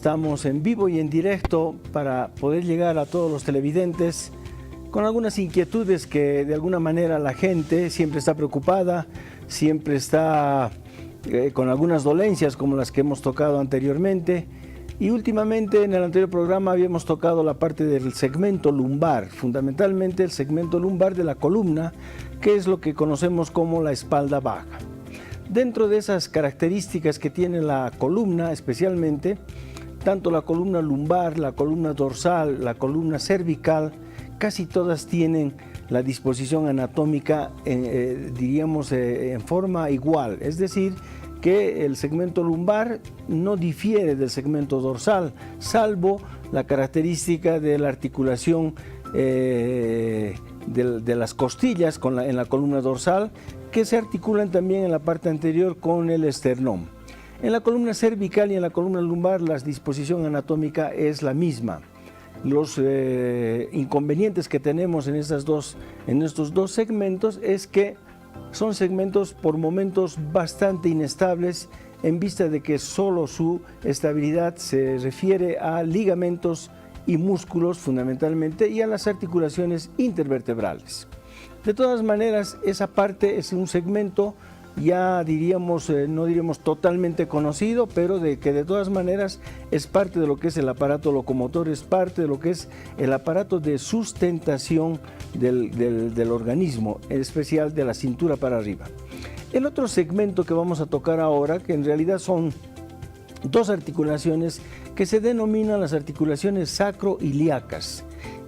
estamos en vivo y en directo para poder llegar a todos los televidentes con algunas inquietudes que de alguna manera la gente siempre está preocupada, siempre está con algunas dolencias como las que hemos tocado anteriormente. Y últimamente en el anterior programa habíamos tocado la parte del segmento lumbar, fundamentalmente el segmento lumbar de la columna, que es lo que conocemos como la espalda baja. Dentro de esas características que tiene la columna, especialmente, tanto la columna lumbar, la columna dorsal, la columna cervical, casi todas tienen la disposición anatómica, diríamos, en forma igual, es decir, que el segmento lumbar no difiere del segmento dorsal, salvo la característica de la articulación de las costillas en la columna dorsal, que se articulan también en la parte anterior con el esternón. En la columna cervical y en la columna lumbar la disposición anatómica es la misma. Los inconvenientes que tenemos en estos dos segmentos es que son segmentos por momentos bastante inestables, en vista de que solo su estabilidad se refiere a ligamentos y músculos fundamentalmente y a las articulaciones intervertebrales. De todas maneras, esa parte es un segmento ya diríamos, no diríamos totalmente conocido, pero que de todas maneras es parte de lo que es el aparato locomotor, es parte de lo que es el aparato de sustentación del organismo, en especial de la cintura para arriba. El otro segmento que vamos a tocar ahora, que en realidad son dos articulaciones que se denominan las articulaciones sacroiliacas,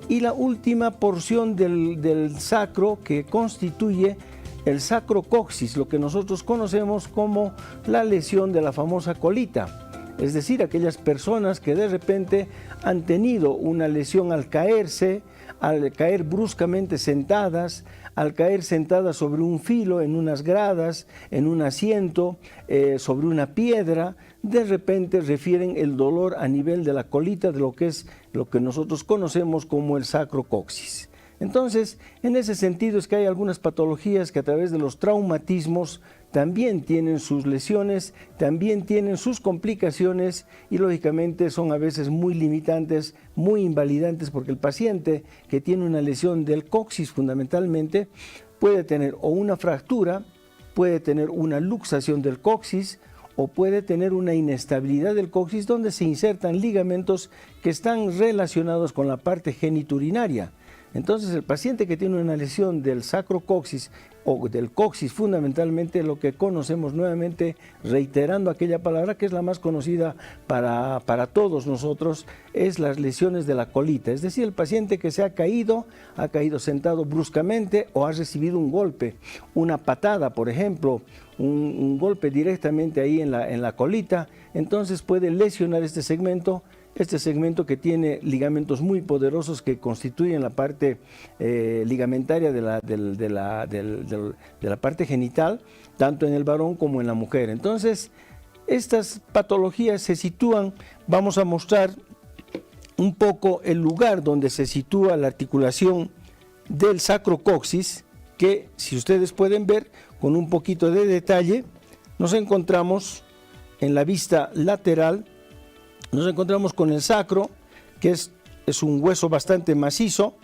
y la última porción del sacro, que constituye el sacrocoxis, lo que nosotros conocemos como la lesión de la famosa colita, es decir, aquellas personas que de repente han tenido una lesión al caer bruscamente sentadas, al caer sentadas sobre un filo, en unas gradas, en un asiento, sobre una piedra, de repente refieren el dolor a nivel de la colita, de lo que nosotros conocemos como el sacrocoxis. Entonces, en ese sentido es que hay algunas patologías que a través de los traumatismos también tienen sus lesiones, también tienen sus complicaciones y lógicamente son a veces muy limitantes, muy invalidantes, porque el paciente que tiene una lesión del coxis fundamentalmente puede tener o una fractura, puede tener una luxación del coxis o puede tener una inestabilidad del coxis donde se insertan ligamentos que están relacionados con la parte geniturinaria. Entonces, el paciente que tiene una lesión del sacrocoxis o del coxis, fundamentalmente lo que conocemos nuevamente, reiterando aquella palabra que es la más conocida para todos nosotros, es las lesiones de la colita. Es decir, el paciente que se ha caído sentado bruscamente o ha recibido un golpe, una patada, por ejemplo, un golpe directamente ahí en la colita, entonces puede lesionar este segmento que tiene ligamentos muy poderosos que constituyen la parte ligamentaria de la parte genital, tanto en el varón como en la mujer. Entonces, estas patologías se sitúan, vamos a mostrar un poco el lugar donde se sitúa la articulación del sacrocoxis, que si ustedes pueden ver con un poquito de detalle, nos encontramos en la vista lateral. Nos encontramos con el sacro, que es un hueso bastante macizo,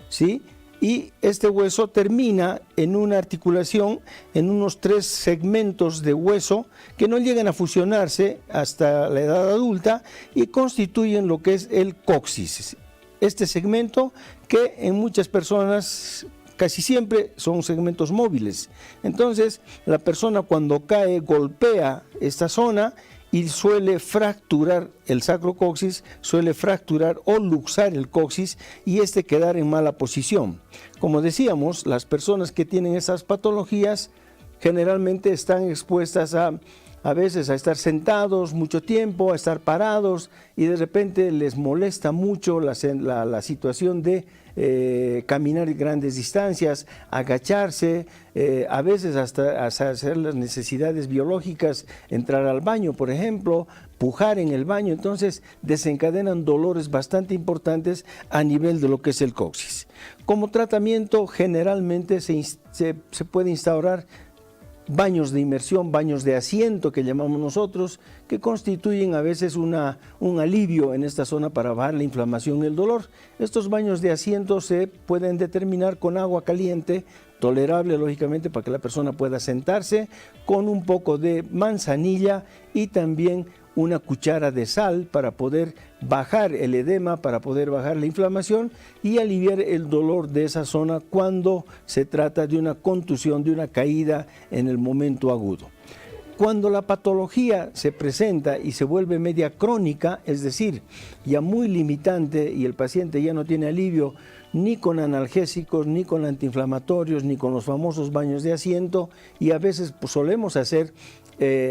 ¿sí? Y este hueso termina en una articulación, en unos 3 segmentos de hueso que no llegan a fusionarse hasta la edad adulta y constituyen lo que es el coxis. Este segmento que en muchas personas casi siempre son segmentos móviles. Entonces, la persona cuando cae golpea esta zona y suele fracturar el sacrocoxis, suele fracturar o luxar el coxis y quedar en mala posición. Como decíamos, las personas que tienen esas patologías generalmente están expuestas a veces a estar sentados mucho tiempo, a estar parados y de repente les molesta mucho la situación de caminar grandes distancias, agacharse, a veces hasta hacer las necesidades biológicas, entrar al baño, por ejemplo, pujar en el baño. Entonces desencadenan dolores bastante importantes a nivel de lo que es el coxis. Como tratamiento, generalmente se puede instaurar baños de inmersión, baños de asiento que llamamos nosotros, que constituyen a veces un alivio en esta zona para bajar la inflamación y el dolor. Estos baños de asiento se pueden determinar con agua caliente, tolerable lógicamente para que la persona pueda sentarse, con un poco de manzanilla y también una cuchara de sal para poder bajar el edema, para poder bajar la inflamación y aliviar el dolor de esa zona cuando se trata de una contusión, de una caída en el momento agudo. Cuando la patología se presenta y se vuelve media crónica, es decir, ya muy limitante y el paciente ya no tiene alivio ni con analgésicos, ni con antiinflamatorios, ni con los famosos baños de asiento, y a veces pues, solemos hacer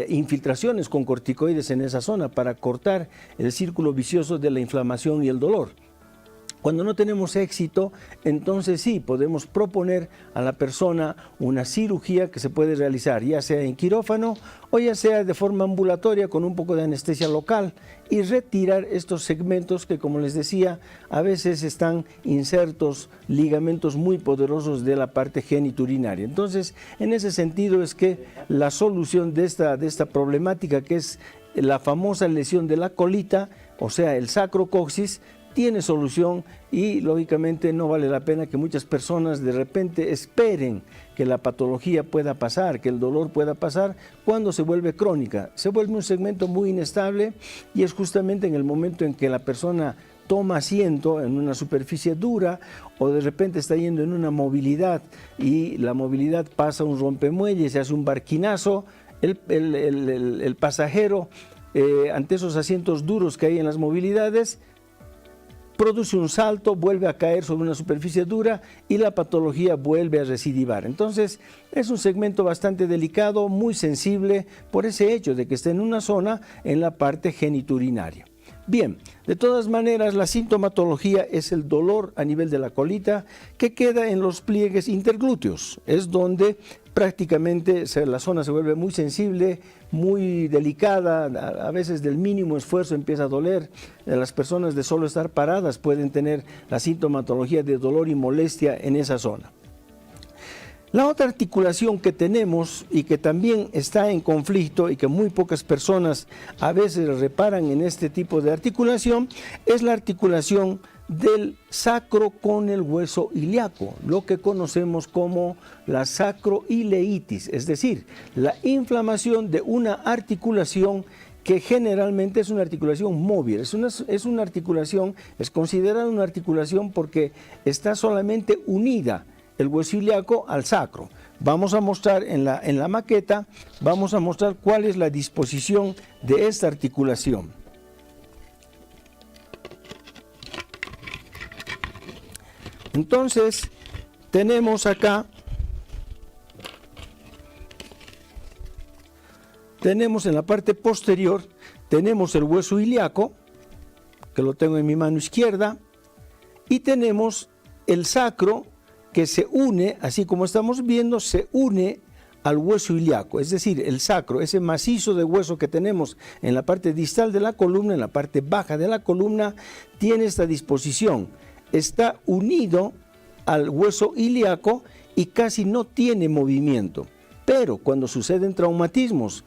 infiltraciones con corticoides en esa zona para cortar el círculo vicioso de la inflamación y el dolor. Cuando no tenemos éxito, entonces sí, podemos proponer a la persona una cirugía que se puede realizar, ya sea en quirófano o ya sea de forma ambulatoria con un poco de anestesia local y retirar estos segmentos que, como les decía, a veces están insertos ligamentos muy poderosos de la parte geniturinaria. Entonces, en ese sentido es que la solución de esta problemática, que es la famosa lesión de la colita, o sea, el sacrocoxis, tiene solución y lógicamente no vale la pena que muchas personas de repente esperen que la patología pueda pasar, que el dolor pueda pasar cuando se vuelve crónica. Se vuelve un segmento muy inestable y es justamente en el momento en que la persona toma asiento en una superficie dura o de repente está yendo en una movilidad y la movilidad pasa un rompemuelles, se hace un barquinazo, el pasajero ante esos asientos duros que hay en las movilidades produce un salto, vuelve a caer sobre una superficie dura y la patología vuelve a recidivar. Entonces es un segmento bastante delicado, muy sensible por ese hecho de que está en una zona en la parte geniturinaria. Bien, de todas maneras la sintomatología es el dolor a nivel de la colita que queda en los pliegues interglúteos, es donde prácticamente la zona se vuelve muy sensible, muy delicada, a veces del mínimo esfuerzo empieza a doler. Las personas de solo estar paradas pueden tener la sintomatología de dolor y molestia en esa zona. La otra articulación que tenemos y que también está en conflicto y que muy pocas personas a veces reparan en este tipo de articulación es la articulación del sacro con el hueso ilíaco, lo que conocemos como la sacroileitis, es decir, la inflamación de una articulación que generalmente es una articulación móvil, es una articulación, es considerada una articulación porque está solamente unida el hueso ilíaco al sacro. Vamos a mostrar en la maqueta, vamos a mostrar cuál es la disposición de esta articulación. Entonces, tenemos acá, tenemos en la parte posterior, tenemos el hueso ilíaco, que lo tengo en mi mano izquierda, y tenemos el sacro que se une, así como estamos viendo, se une al hueso ilíaco, es decir, el sacro, ese macizo de hueso que tenemos en la parte distal de la columna, en la parte baja de la columna, tiene esta disposición. Está unido al hueso ilíaco y casi no tiene movimiento. Pero cuando suceden traumatismos,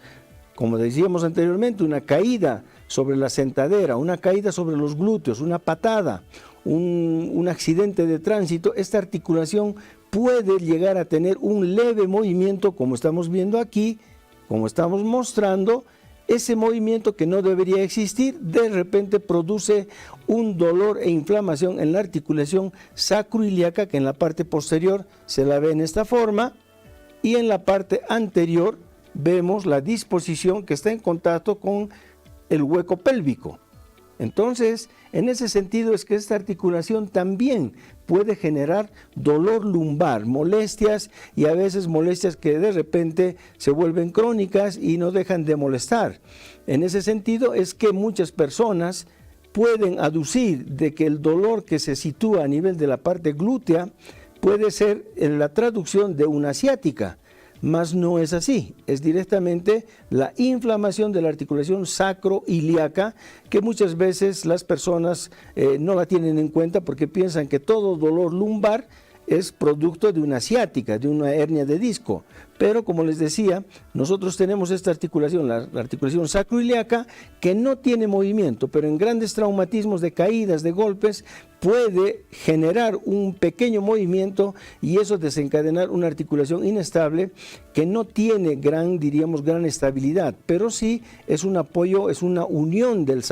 como decíamos anteriormente, una caída sobre la sentadera, una caída sobre los glúteos, una patada, un accidente de tránsito, esta articulación puede llegar a tener un leve movimiento, como estamos viendo aquí, como estamos mostrando. Ese movimiento que no debería existir, de repente produce un dolor e inflamación en la articulación sacroiliaca, que en la parte posterior se la ve en esta forma, y en la parte anterior vemos la disposición que está en contacto con el hueco pélvico. Entonces, en ese sentido es que esta articulación también puede generar dolor lumbar, molestias y a veces molestias que de repente se vuelven crónicas y no dejan de molestar. En ese sentido es que muchas personas pueden aducir de que el dolor que se sitúa a nivel de la parte glútea puede ser en la traducción de una ciática. Mas no es así, es directamente la inflamación de la articulación sacroiliaca que muchas veces las personas no la tienen en cuenta porque piensan que todo dolor lumbar es producto de una ciática, de una hernia de disco. Pero como les decía, nosotros tenemos esta articulación, la articulación sacroiliaca, que no tiene movimiento, pero en grandes traumatismos de caídas, de golpes, puede generar un pequeño movimiento y eso desencadenar una articulación inestable que no tiene gran estabilidad, pero sí es un apoyo, es una unión del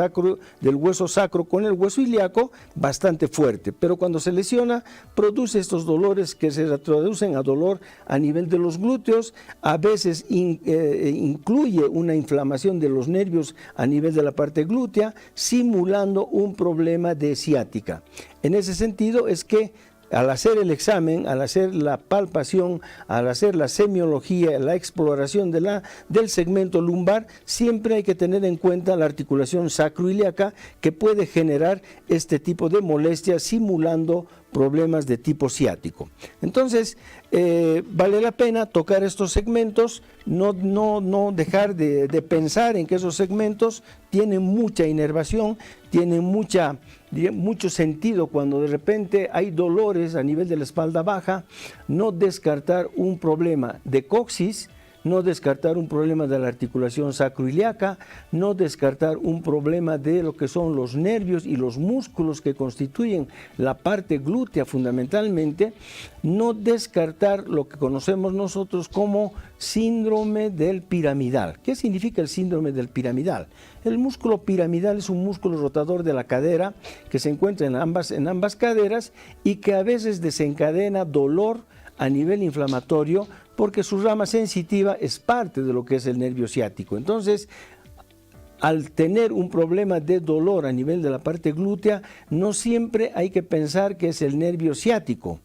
hueso sacro con el hueso ilíaco bastante fuerte. Pero cuando se lesiona, produce estos dolores que se traducen a dolor a nivel de los glúteos, a veces incluye una inflamación de los nervios a nivel de la parte glútea, simulando un problema de ciática. En ese sentido es que al hacer el examen, al hacer la palpación, al hacer la semiología, la exploración del segmento lumbar, siempre hay que tener en cuenta la articulación sacroiliaca que puede generar este tipo de molestias simulando problemas de tipo ciático. Entonces, vale la pena tocar estos segmentos, no dejar de pensar en que esos segmentos tienen mucha inervación, tienen mucho sentido cuando de repente hay dolores a nivel de la espalda baja, no descartar un problema de coxis, no descartar un problema de la articulación sacroiliaca, no descartar un problema de lo que son los nervios y los músculos que constituyen la parte glútea fundamentalmente, no descartar lo que conocemos nosotros como síndrome del piramidal. ¿Qué significa el síndrome del piramidal? El músculo piramidal es un músculo rotador de la cadera que se encuentra en ambas caderas y que a veces desencadena dolor a nivel inflamatorio porque su rama sensitiva es parte de lo que es el nervio ciático. Entonces, al tener un problema de dolor a nivel de la parte glútea, no siempre hay que pensar que es el nervio ciático.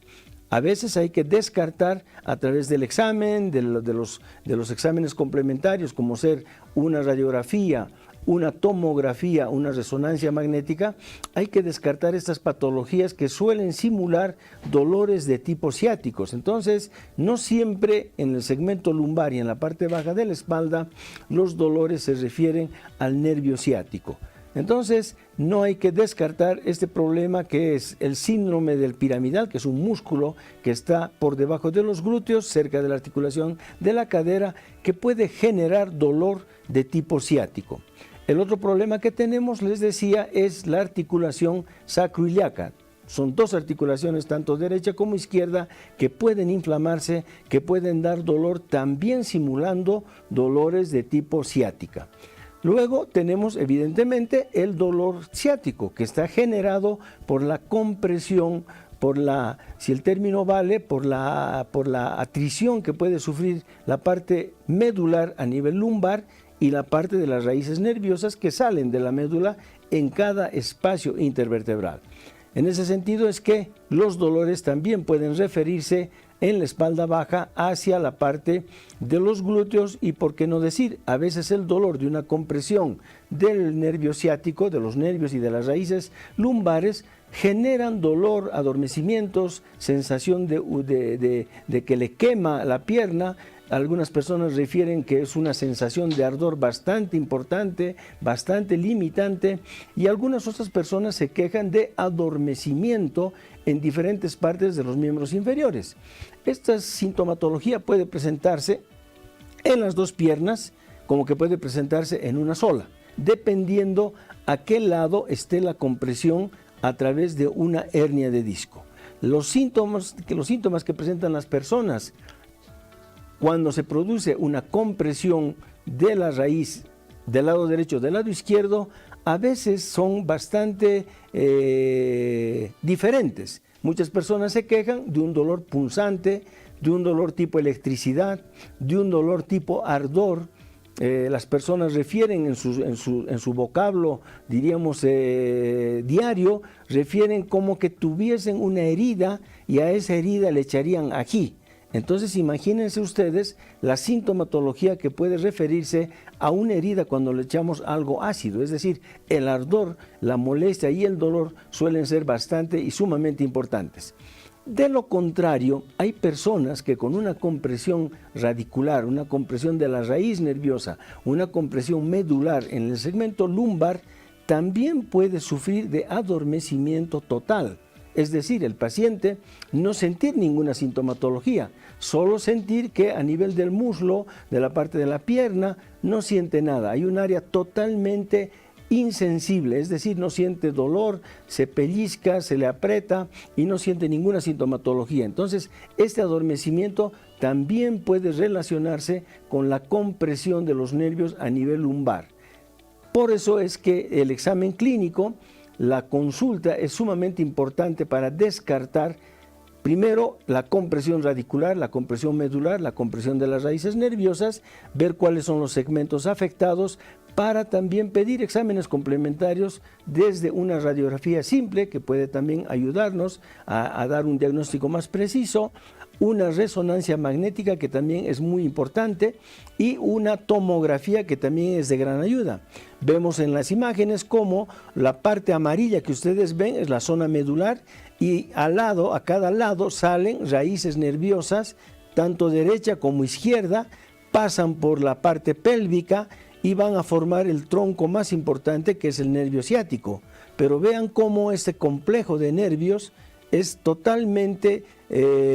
A veces hay que descartar a través del examen, de los exámenes complementarios, como ser una radiografía, una tomografía, una resonancia magnética, hay que descartar estas patologías que suelen simular dolores de tipo ciáticos. Entonces, no siempre en el segmento lumbar y en la parte baja de la espalda los dolores se refieren al nervio ciático. Entonces, no hay que descartar este problema que es el síndrome del piramidal, que es un músculo que está por debajo de los glúteos, cerca de la articulación de la cadera, que puede generar dolor de tipo ciático. El otro problema que tenemos, les decía, es la articulación sacroiliaca. Son dos articulaciones, tanto derecha como izquierda, que pueden inflamarse, que pueden dar dolor, también simulando dolores de tipo ciática. Luego tenemos evidentemente el dolor ciático, que está generado por la compresión, si el término vale, por la atrición que puede sufrir la parte medular a nivel lumbar y la parte de las raíces nerviosas que salen de la médula en cada espacio intervertebral. En ese sentido es que los dolores también pueden referirse en la espalda baja hacia la parte de los glúteos y, por qué no decir, a veces el dolor de una compresión del nervio ciático, de los nervios y de las raíces lumbares, generan dolor, adormecimientos, sensación de que le quema la pierna. Algunas personas refieren que es una sensación de ardor bastante importante, bastante limitante, y algunas otras personas se quejan de adormecimiento en diferentes partes de los miembros inferiores. Esta sintomatología puede presentarse en las dos piernas, como que puede presentarse en una sola, dependiendo a qué lado esté la compresión a través de una hernia de disco. Los síntomas que presentan las personas cuando se produce una compresión de la raíz del lado derecho, del lado izquierdo, a veces son bastante diferentes. Muchas personas se quejan de un dolor punzante, de un dolor tipo electricidad, de un dolor tipo ardor. Las personas refieren en su vocablo, diríamos diario, refieren como que tuviesen una herida y a esa herida le echarían ají. Entonces imagínense ustedes la sintomatología que puede referirse a una herida cuando le echamos algo ácido, es decir, el ardor, la molestia y el dolor suelen ser bastante y sumamente importantes. De lo contrario, hay personas que con una compresión radicular, una compresión de la raíz nerviosa, una compresión medular en el segmento lumbar, también puede sufrir de adormecimiento total. es decir, el paciente no sentir ninguna sintomatología, solo sentir que a nivel del muslo, de la parte de la pierna, no siente nada. Hay un área totalmente insensible, es decir, no siente dolor, se pellizca, se le aprieta y no siente ninguna sintomatología. Entonces, este adormecimiento también puede relacionarse con la compresión de los nervios a nivel lumbar. Por eso es que el examen clínico, la consulta es sumamente importante para descartar primero la compresión radicular, la compresión medular, la compresión de las raíces nerviosas, ver cuáles son los segmentos afectados, para también pedir exámenes complementarios desde una radiografía simple que puede también ayudarnos a dar un diagnóstico más preciso, una resonancia magnética que también es muy importante y una tomografía que también es de gran ayuda. Vemos en las imágenes cómo la parte amarilla que ustedes ven es la zona medular y al lado, a cada lado salen raíces nerviosas, tanto derecha como izquierda, pasan por la parte pélvica y van a formar el tronco más importante, que es el nervio ciático. Pero vean cómo este complejo de nervios es totalmente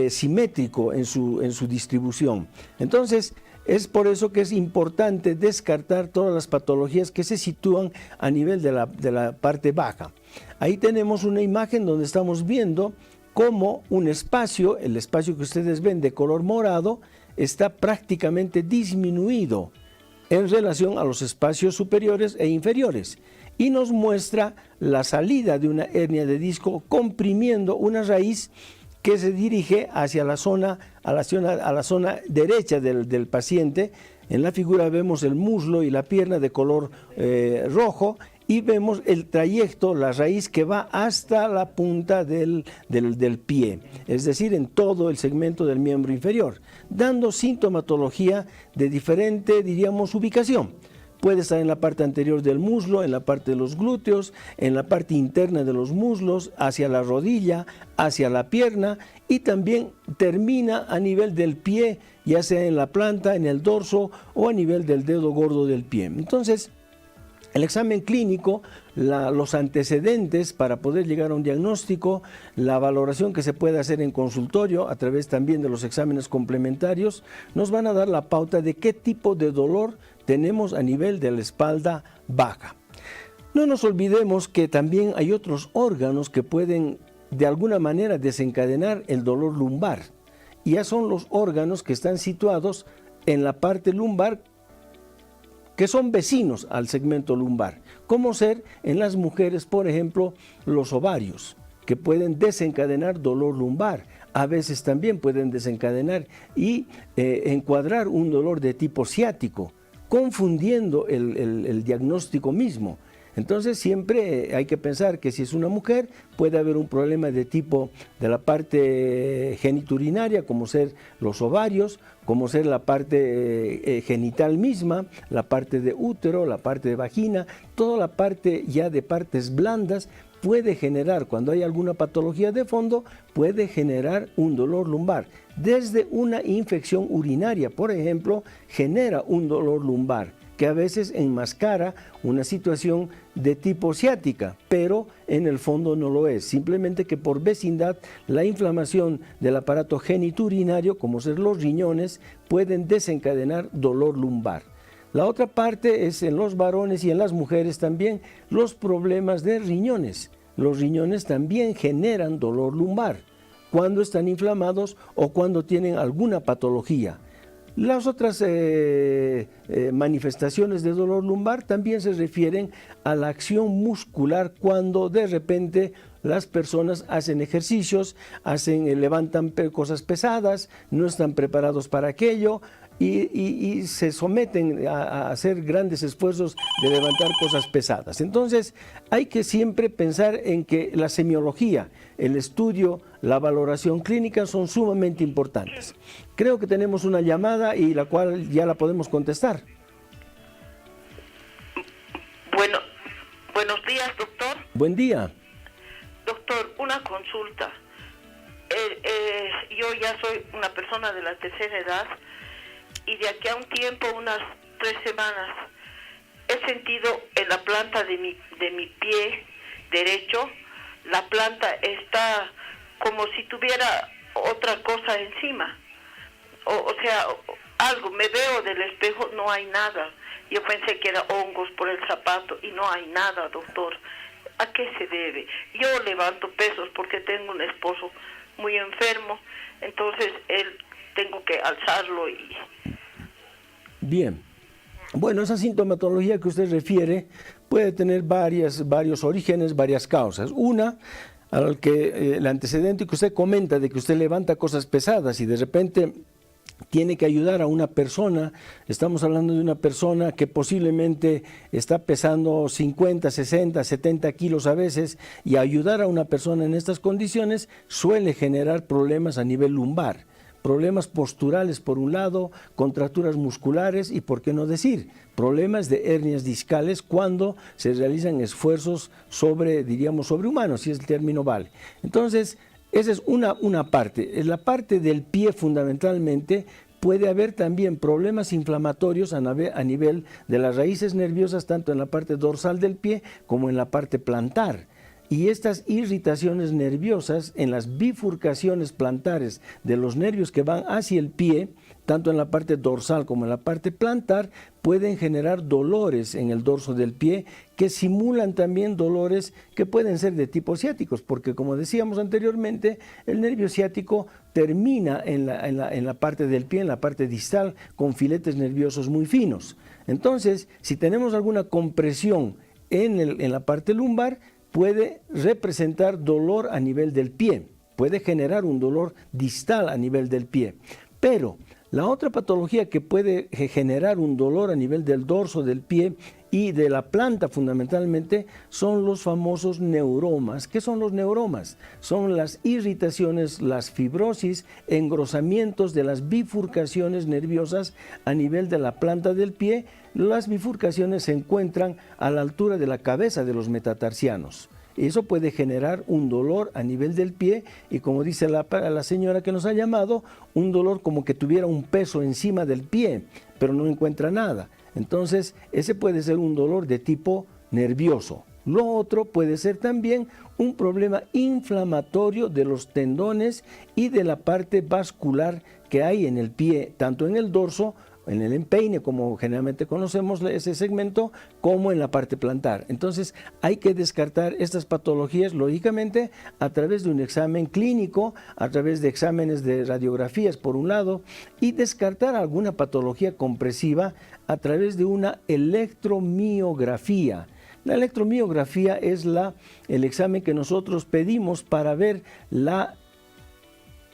simétrico en su distribución. Entonces, es por eso que es importante descartar todas las patologías que se sitúan a nivel de la parte baja. Ahí tenemos una imagen donde estamos viendo cómo un espacio, el espacio que ustedes ven de color morado, está prácticamente disminuido en relación a los espacios superiores e inferiores, y nos muestra la salida de una hernia de disco comprimiendo una raíz que se dirige hacia la zona derecha del paciente. En la figura vemos el muslo y la pierna de color rojo, y vemos el trayecto, la raíz que va hasta la punta del pie, es decir, en todo el segmento del miembro inferior, dando sintomatología de diferente, diríamos, ubicación. Puede estar en la parte anterior del muslo, en la parte de los glúteos, en la parte interna de los muslos, hacia la rodilla, hacia la pierna, y también termina a nivel del pie, ya sea en la planta, en el dorso o a nivel del dedo gordo del pie. Entonces, el examen clínico, los antecedentes para poder llegar a un diagnóstico, la valoración que se puede hacer en consultorio a través también de los exámenes complementarios, nos van a dar la pauta de qué tipo de dolor tenemos a nivel de la espalda baja. No nos olvidemos que también hay otros órganos que pueden de alguna manera desencadenar el dolor lumbar, y ya son los órganos que están situados en la parte lumbar, que son vecinos al segmento lumbar, como ser en las mujeres, por ejemplo, los ovarios, que pueden desencadenar dolor lumbar. A veces también pueden desencadenar y encuadrar un dolor de tipo ciático, confundiendo el diagnóstico mismo. Entonces siempre hay que pensar que si es una mujer puede haber un problema de tipo de la parte geniturinaria, como ser los ovarios, como ser la parte genital misma, la parte de útero, la parte de vagina, toda la parte ya de partes blandas puede generar, cuando hay alguna patología de fondo, puede generar un dolor lumbar. Desde una infección urinaria, por ejemplo, genera un dolor lumbar, que a veces enmascara una situación de tipo ciática, pero en el fondo no lo es. Simplemente que por vecindad la inflamación del aparato geniturinario, como ser los riñones, pueden desencadenar dolor lumbar. La otra parte es en los varones y en las mujeres también los problemas de riñones. Los riñones también generan dolor lumbar cuando están inflamados o cuando tienen alguna patología. Las otras manifestaciones de dolor lumbar también se refieren a la acción muscular cuando de repente las personas hacen ejercicios, levantan cosas pesadas, no están preparados para aquello y se someten a hacer grandes esfuerzos de levantar cosas pesadas. Entonces hay que siempre pensar en que la semiología, el estudio, la valoración clínica son sumamente importantes. Creo que tenemos una llamada y la cual ya la podemos contestar. Bueno, buenos días, doctor. Buen día. Doctor, una consulta. Yo ya soy una persona de la tercera edad y de aquí a un tiempo, unas 3 semanas, he sentido en la planta de mi pie derecho la planta está como si tuviera otra cosa encima. O sea, algo, me veo del espejo, no hay nada. Yo pensé que era hongos por el zapato y no hay nada, doctor. ¿A qué se debe? Yo levanto pesos porque tengo un esposo muy enfermo, entonces él tengo que alzarlo y... Bien. Bueno, esa sintomatología que usted refiere puede tener varios orígenes, varias causas. Una, al que el antecedente que usted comenta de que usted levanta cosas pesadas y de repente tiene que ayudar a una persona, estamos hablando de una persona que posiblemente está pesando 50, 60, 70 kilos a veces, y ayudar a una persona en estas condiciones suele generar problemas a nivel lumbar, problemas posturales por un lado, contracturas musculares y, por qué no decir, problemas de hernias discales cuando se realizan esfuerzos sobrehumanos, si el término vale. Entonces, esa es una parte. En la parte del pie, fundamentalmente, puede haber también problemas inflamatorios a nivel de las raíces nerviosas, tanto en la parte dorsal del pie como en la parte plantar. Y estas irritaciones nerviosas en las bifurcaciones plantares de los nervios que van hacia el pie, tanto en la parte dorsal como en la parte plantar, pueden generar dolores en el dorso del pie que simulan también dolores que pueden ser de tipo ciáticos, porque como decíamos anteriormente, el nervio ciático termina en la parte del pie, en la parte distal, con filetes nerviosos muy finos. Entonces, si tenemos alguna compresión en la parte lumbar, puede representar dolor a nivel del pie, puede generar un dolor distal a nivel del pie. Pero la otra patología que puede generar un dolor a nivel del dorso del pie y de la planta fundamentalmente son los famosos neuromas. ¿Qué son los neuromas? Son las irritaciones, las fibrosis, engrosamientos de las bifurcaciones nerviosas a nivel de la planta del pie. Las bifurcaciones se encuentran a la altura de la cabeza de los metatarsianos. Eso puede generar un dolor a nivel del pie y, como dice la señora que nos ha llamado, un dolor como que tuviera un peso encima del pie, pero no encuentra nada. Entonces, ese puede ser un dolor de tipo nervioso. Lo otro puede ser también un problema inflamatorio de los tendones y de la parte vascular que hay en el pie, tanto en el dorso, en el empeine, como generalmente conocemos ese segmento, como en la parte plantar. Entonces hay que descartar estas patologías, lógicamente, a través de un examen clínico, a través de exámenes de radiografías por un lado, y descartar alguna patología compresiva a través de una electromiografía. La electromiografía es el examen que nosotros pedimos para ver la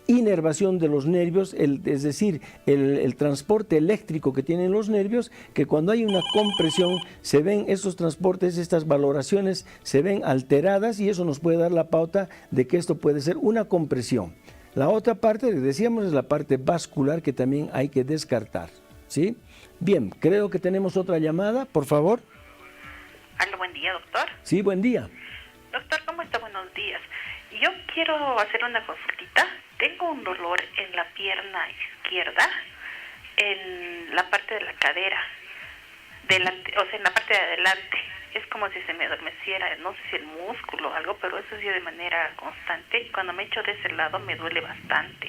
inervación de los nervios, es decir, el transporte eléctrico que tienen los nervios, que cuando hay una compresión se ven estos transportes, estas valoraciones se ven alteradas, y eso nos puede dar la pauta de que esto puede ser una compresión. La otra parte, decíamos, es la parte vascular, que también hay que descartar, ¿sí? Bien, creo que tenemos otra llamada, por favor. Aló, buen día, doctor. Sí, buen día. Doctor, ¿cómo está? Buenos días. Yo quiero hacer una consultita. Tengo un dolor en la pierna izquierda, en la parte de la cadera, o sea, en la parte de adelante. Es como si se me adormeciera, no sé si el músculo o algo, pero eso es de manera constante. Cuando me echo de ese lado me duele bastante.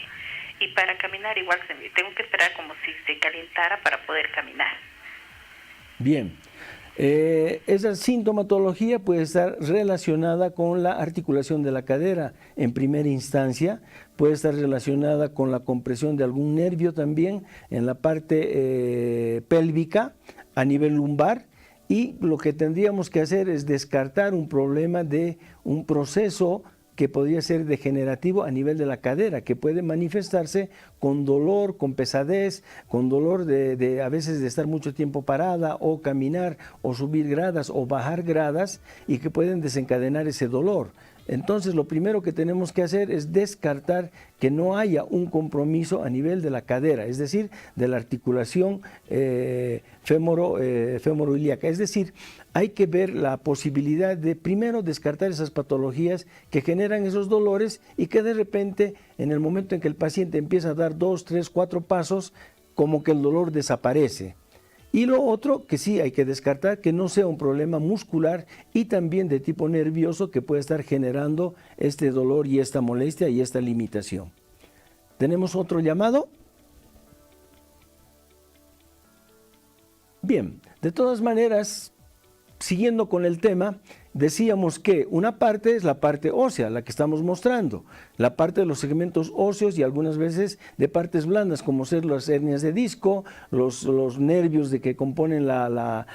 Y para caminar igual tengo que esperar como si se calentara para poder caminar. Bien. Esa sintomatología puede estar relacionada con la articulación de la cadera en primera instancia, puede estar relacionada con la compresión de algún nervio también en la parte pélvica a nivel lumbar, y lo que tendríamos que hacer es descartar un problema de un proceso que podría ser degenerativo a nivel de la cadera, que puede manifestarse con dolor, con pesadez, con dolor a veces de estar mucho tiempo parada, o caminar, o subir gradas, o bajar gradas, y que pueden desencadenar ese dolor. Entonces, lo primero que tenemos que hacer es descartar que no haya un compromiso a nivel de la cadera, es decir, de la articulación femoroilíaca. Es decir, hay que ver la posibilidad de primero descartar esas patologías que generan esos dolores, y que de repente, en el momento en que el paciente empieza a dar 2, 3, 4 pasos, como que el dolor desaparece. Y lo otro que sí hay que descartar, que no sea un problema muscular y también de tipo nervioso que puede estar generando este dolor y esta molestia y esta limitación. ¿Tenemos otro llamado? Bien, de todas maneras, siguiendo con el tema, decíamos que una parte es la parte ósea, la que estamos mostrando, la parte de los segmentos óseos y algunas veces de partes blandas, como ser las hernias de disco, los nervios de que componen la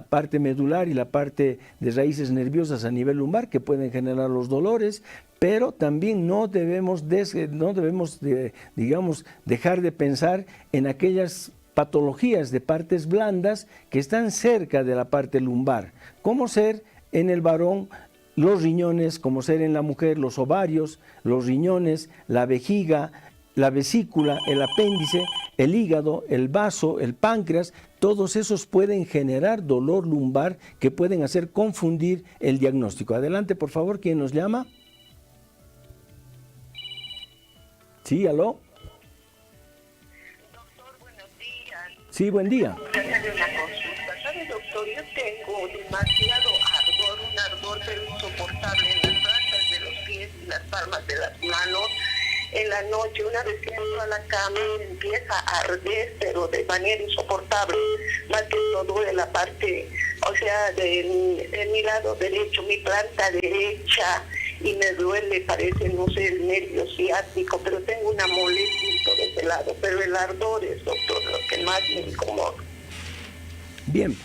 parte medular y la parte de raíces nerviosas a nivel lumbar, que pueden generar los dolores, pero también no debemos digamos, dejar de pensar en aquellas patologías de partes blandas que están cerca de la parte lumbar, como ser en el varón los riñones, como ser en la mujer los ovarios, los riñones, la vejiga, la vesícula, el apéndice, el hígado, el vaso, el páncreas. Todos esos pueden generar dolor lumbar que pueden hacer confundir el diagnóstico. Adelante, por favor, ¿quién nos llama? Sí, ¿aló? Sí, buen día. Hacerle una consulta. ¿Sabe, doctor? Yo tengo demasiado ardor, un ardor pero insoportable en las plantas de los pies y las palmas de las manos. En la noche, una vez que entro a la cama, me empieza a arder, pero de manera insoportable. Más que todo de la parte, o sea, de mi lado derecho, mi planta derecha, y me duele, parece, no sé, el nervio ciático, pero tengo una molestia de ese lado, pero el ardor es, doctor, lo que más me incomoda. Bien,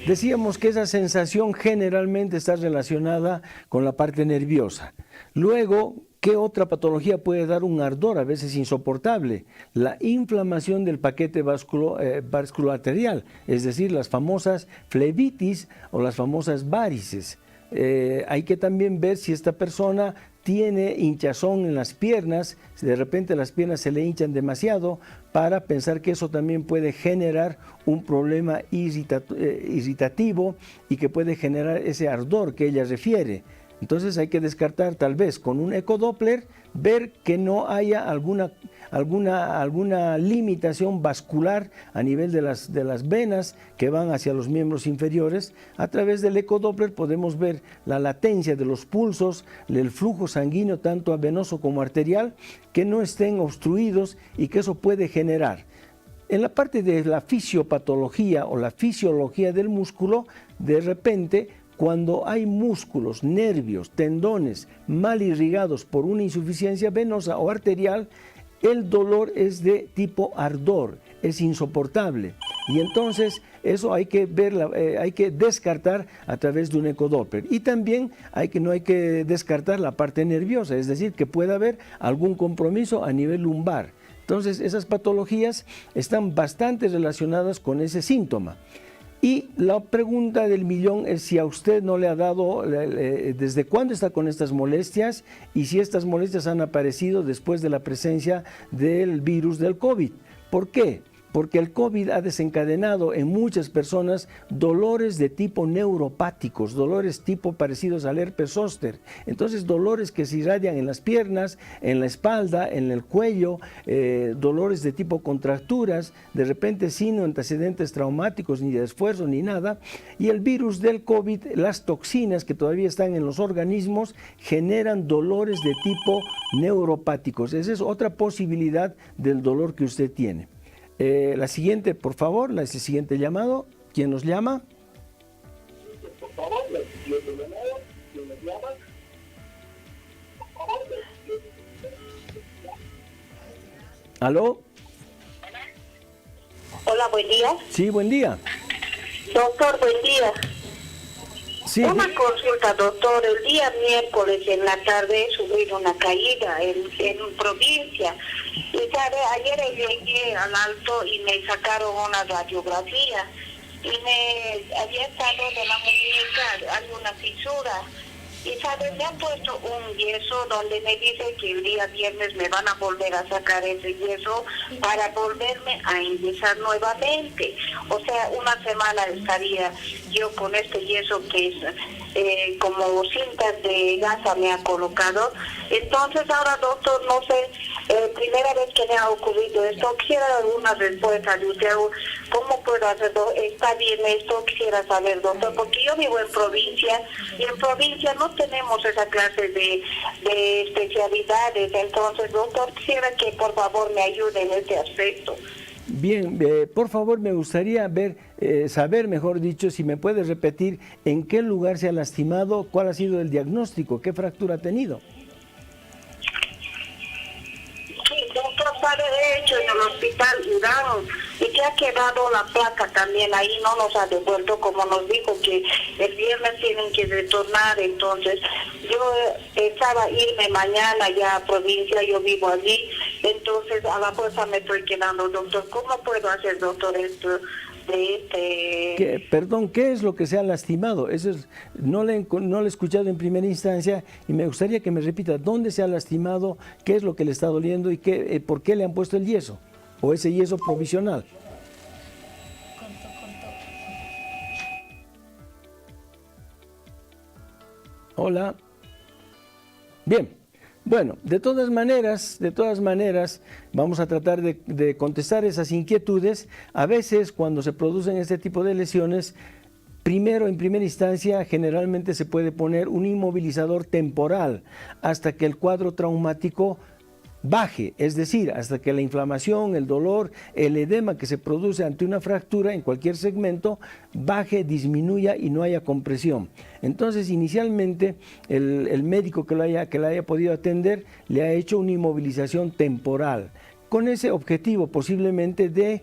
decíamos que esa sensación generalmente está relacionada con la parte nerviosa. Luego, ¿qué otra patología puede dar un ardor a veces insoportable? La inflamación del paquete vasculoarterial, es decir, las famosas flebitis o las famosas varices. Hay que también ver si esta persona tiene hinchazón en las piernas, si de repente las piernas se le hinchan demasiado, para pensar que eso también puede generar un problema irritativo y que puede generar ese ardor que ella refiere. Entonces hay que descartar tal vez con un ecodoppler, ver que no haya alguna limitación vascular a nivel de las venas que van hacia los miembros inferiores. A través del ecodoppler podemos ver la latencia de los pulsos, el flujo sanguíneo tanto venoso como arterial, que no estén obstruidos y que eso puede generar. En la parte de la fisiopatología o la fisiología del músculo, de repente, cuando hay músculos, nervios, tendones mal irrigados por una insuficiencia venosa o arterial, el dolor es de tipo ardor, es insoportable. Y entonces eso hay que hay que descartar a través de un ecodoppler. Y también no hay que descartar la parte nerviosa, es decir, que pueda haber algún compromiso a nivel lumbar. Entonces esas patologías están bastante relacionadas con ese síntoma. Y la pregunta del millón es si a usted no le ha dado, desde cuándo está con estas molestias y si estas molestias han aparecido después de la presencia del virus del COVID. ¿Por qué? Porque el COVID ha desencadenado en muchas personas dolores de tipo neuropáticos, dolores tipo parecidos al herpes zóster. Entonces, dolores que se irradian en las piernas, en la espalda, en el cuello, dolores de tipo contracturas, de repente sin antecedentes traumáticos, ni de esfuerzo, ni nada. Y el virus del COVID, las toxinas que todavía están en los organismos, generan dolores de tipo neuropáticos. Esa es otra posibilidad del dolor que usted tiene. La siguiente, por favor, el siguiente llamado. ¿Quién nos llama? Por favor, la siguiente llamada. ¿Quién nos llama? ¿Aló? Hola, buen día. Sí, buen día. Doctor, buen día. Sí. Una consulta, doctor. El día miércoles en la tarde sufrí una caída en provincia. Y sabe, ayer llegué al alto y me sacaron una radiografía y me había estado de la muñeca alguna fisura Y sabes, me han puesto un yeso donde me dicen que el día viernes me van a volver a sacar ese yeso para volverme a ingresar nuevamente. O sea, una semana estaría yo con este yeso que es como cintas de gasa me ha colocado. Entonces ahora, doctor, no sé, primera vez que me ha ocurrido esto, quisiera alguna respuesta de usted. ¿Cómo puedo hacerlo? ¿Está bien esto? Quisiera saber, doctor, porque yo vivo en provincia y en provincia no tenemos esa clase de especialidades. Entonces, doctor, quisiera que por favor me ayude en este aspecto. Bien, por favor, me gustaría saber, mejor dicho, si me puedes repetir en qué lugar se ha lastimado, cuál ha sido el diagnóstico, qué fractura ha tenido. Sí, doctor, sabe, de hecho, en el hospital Irán, y que ha quedado la placa también ahí, no nos ha devuelto, como nos dijo que el viernes tienen que retornar. Entonces yo pensaba irme mañana ya a provincia, yo vivo allí, entonces a la fuerza me estoy quedando, doctor. ¿Cómo puedo hacer, doctor, esto de Perdón, ¿qué es lo que se ha lastimado? Eso es, no le he escuchado en primera instancia y me gustaría que me repita dónde se ha lastimado, qué es lo que le está doliendo y por qué le han puesto el yeso o ese yeso provisional. Hola. Bien. Bueno, de todas maneras, vamos a tratar de contestar esas inquietudes. A veces, cuando se producen este tipo de lesiones, en primera instancia, generalmente se puede poner un inmovilizador temporal hasta que el cuadro traumático baje, es decir, hasta que la inflamación, el dolor, el edema que se produce ante una fractura en cualquier segmento baje, disminuya y no haya compresión. Entonces, inicialmente, el médico que la haya podido atender le ha hecho una inmovilización temporal, con ese objetivo posiblemente de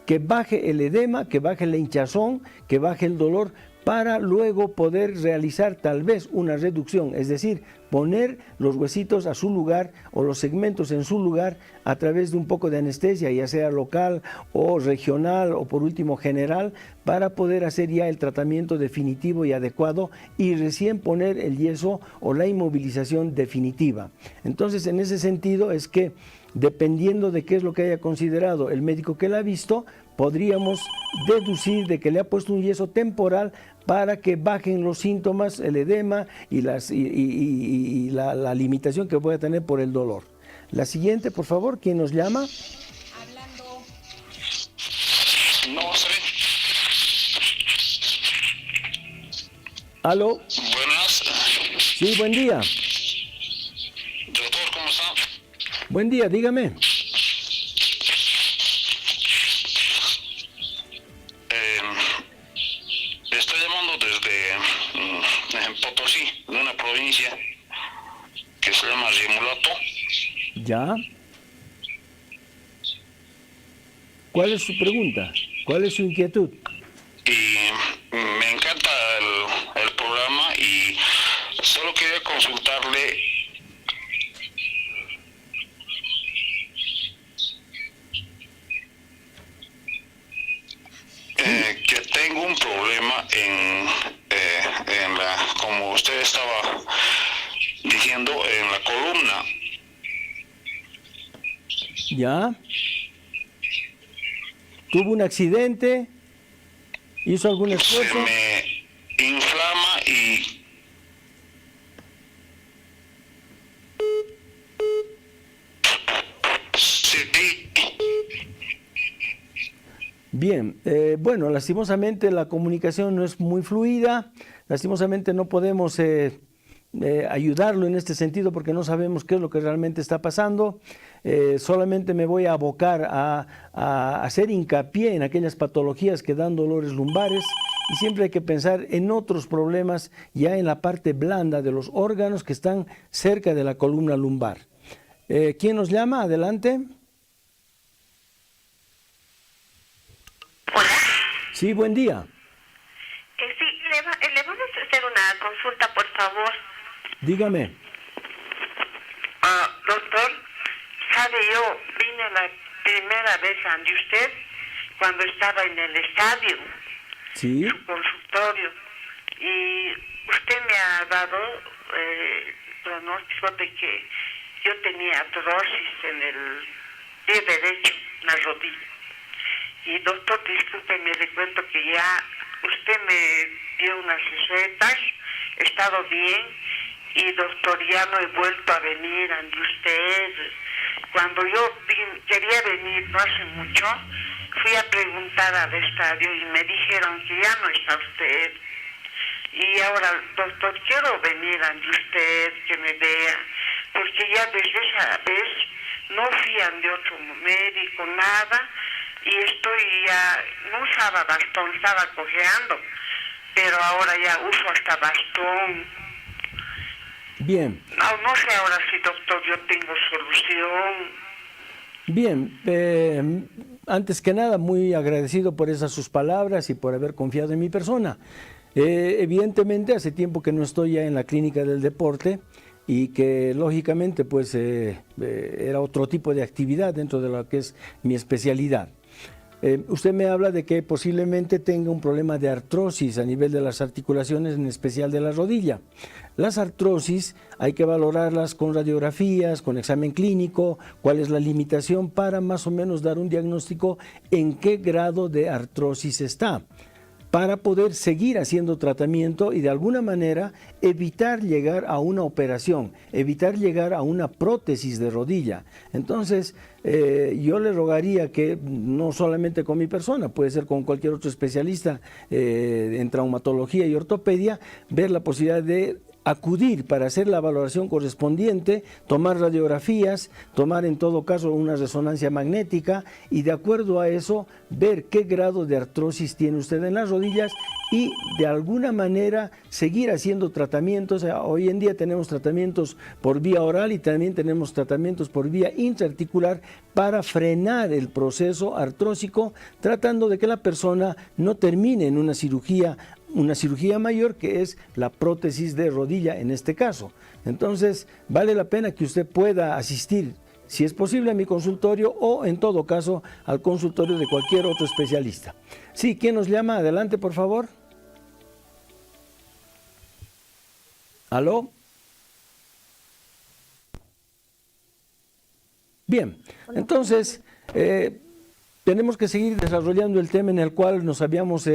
que baje el edema, que baje la hinchazón, que baje el dolor, para luego poder realizar tal vez una reducción, es decir, poner los huesitos a su lugar o los segmentos en su lugar a través de un poco de anestesia, ya sea local o regional o por último general, para poder hacer ya el tratamiento definitivo y adecuado y recién poner el yeso o la inmovilización definitiva. Entonces, en ese sentido es que, dependiendo de qué es lo que haya considerado el médico que la ha visto, podríamos deducir de que le ha puesto un yeso temporal para que bajen los síntomas, el edema y la limitación que pueda tener por el dolor. La siguiente, por favor, ¿quién nos llama? Hablando. No sé. ¿Aló? Buenas. Sí, buen día. Doctor, ¿cómo está? Buen día, dígame. Estoy llamando desde en Potosí, de una provincia que se llama Rimulato. ¿Ya? ¿Cuál es su pregunta? ¿Cuál es su inquietud? Y me encanta el programa y solo quería consultarle que tengo un problema como usted estaba diciendo, en la columna. ¿Ya? ¿Tuvo un accidente? ¿Hizo algún esfuerzo? Se me inflama y sí. Bien, bueno, lastimosamente la comunicación no es muy fluida, lastimosamente no podemos ayudarlo en este sentido porque no sabemos qué es lo que realmente está pasando. Solamente me voy a abocar a hacer hincapié en aquellas patologías que dan dolores lumbares y siempre hay que pensar en otros problemas ya en la parte blanda de los órganos que están cerca de la columna lumbar. ¿Quién nos llama? Adelante. Hola. Sí, buen día. Sí, le vamos a hacer una consulta, por favor. Dígame. Doctor, sabe, yo vine la primera vez ante usted cuando estaba en el estadio, Sí. su consultorio, y usted me ha dado pronóstico de que yo tenía artrosis en el pie derecho, en la rodilla. Y doctor, discúlpeme, le cuento que ya usted me dio unas recetas, he estado bien, y doctor, ya no he vuelto a venir ante usted. Cuando yo quería venir no hace mucho, fui a preguntar al estadio y me dijeron que ya no está usted. Y ahora, doctor, quiero venir ante usted, que me vea, porque ya desde esa vez no fui ante otro médico, nada, y estoy ya, no usaba bastón, estaba cojeando, pero ahora ya uso hasta bastón. Bien. No sé ahora si, doctor, yo tengo solución. Bien, antes que nada, muy agradecido por esas sus palabras y por haber confiado en mi persona. Evidentemente, hace tiempo que no estoy ya en la clínica del deporte y que, lógicamente, pues era otro tipo de actividad dentro de lo que es mi especialidad. Usted me habla de que posiblemente tenga un problema de artrosis a nivel de las articulaciones, en especial de la rodilla. Las artrosis hay que valorarlas con radiografías, con examen clínico, cuál es la limitación para más o menos dar un diagnóstico en qué grado de artrosis está, para poder seguir haciendo tratamiento y de alguna manera evitar llegar a una operación, evitar llegar a una prótesis de rodilla. Entonces, yo le rogaría que no solamente con mi persona, puede ser con cualquier otro especialista en traumatología y ortopedia, ver la posibilidad de acudir para hacer la valoración correspondiente, tomar radiografías, tomar en todo caso una resonancia magnética y de acuerdo a eso ver qué grado de artrosis tiene usted en las rodillas y de alguna manera seguir haciendo tratamientos. Hoy en día tenemos tratamientos por vía oral y también tenemos tratamientos por vía intraarticular para frenar el proceso artrósico, tratando de que la persona no termine en una cirugía mayor, que es la prótesis de rodilla en este caso. Entonces, vale la pena que usted pueda asistir, si es posible, a mi consultorio o, en todo caso, al consultorio de cualquier otro especialista. Sí, ¿quién nos llama? Adelante, por favor. ¿Aló? Bien, entonces tenemos que seguir desarrollando el tema en el cual nos habíamos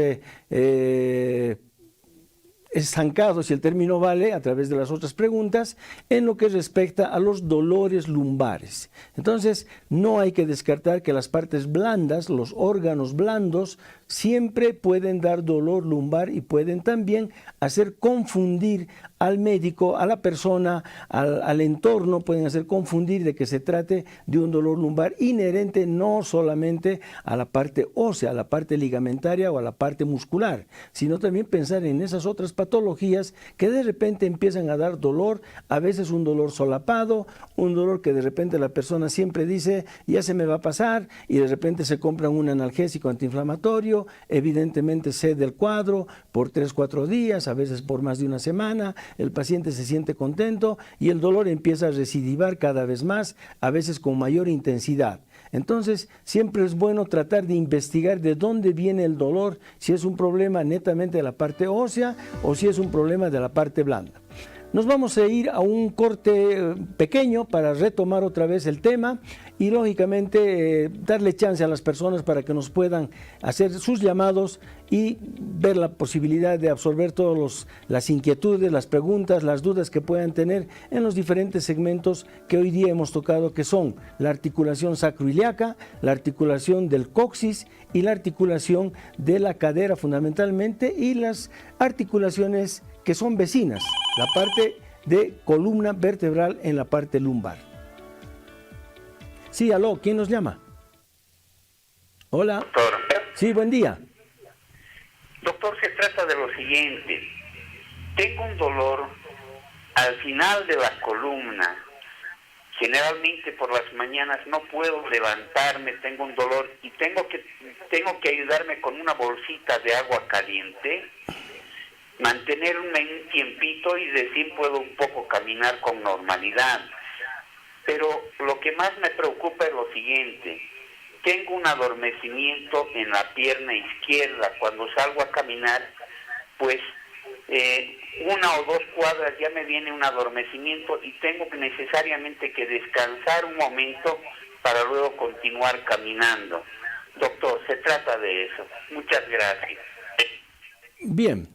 estancado, si el término vale, a través de las otras preguntas, en lo que respecta a los dolores lumbares. Entonces, no hay que descartar que las partes blandas, los órganos blandos, siempre pueden dar dolor lumbar y pueden también hacer confundir al médico, a la persona, al entorno, pueden hacer confundir de que se trate de un dolor lumbar inherente no solamente a la parte ósea, a la parte ligamentaria o a la parte muscular, sino también pensar en esas otras patologías que de repente empiezan a dar dolor, a veces un dolor solapado, un dolor que de repente la persona siempre dice, ya se me va a pasar, y de repente se compran un analgésico antiinflamatorio, evidentemente cede el cuadro por 3-4 días, a veces por más de una semana, el paciente se siente contento y el dolor empieza a recidivar cada vez más, a veces con mayor intensidad. Entonces, siempre es bueno tratar de investigar de dónde viene el dolor, si es un problema netamente de la parte ósea o si es un problema de la parte blanda. Nos vamos a ir a un corte pequeño para retomar otra vez el tema y lógicamente darle chance a las personas para que nos puedan hacer sus llamados y ver la posibilidad de absorber todas las inquietudes, las preguntas, las dudas que puedan tener en los diferentes segmentos que hoy día hemos tocado, que son la articulación sacroiliaca, la articulación del coxis y la articulación de la cadera fundamentalmente, y las articulaciones que son vecinas, la parte de columna vertebral en la parte lumbar. Sí, aló, ¿quién nos llama? Hola. Doctor. Sí, buen día. Doctor, se trata de lo siguiente. Tengo un dolor al final de la columna. Generalmente por las mañanas no puedo levantarme, tengo un dolor y tengo que ayudarme con una bolsita de agua caliente, mantenerme un tiempito y recién puedo un poco caminar con normalidad. Pero lo que más me preocupa es lo siguiente. Tengo un adormecimiento en la pierna izquierda. Cuando salgo a caminar, pues 1 o 2 cuadras ya me viene un adormecimiento y tengo necesariamente que descansar un momento para luego continuar caminando. Doctor, se trata de eso. Muchas gracias. Bien,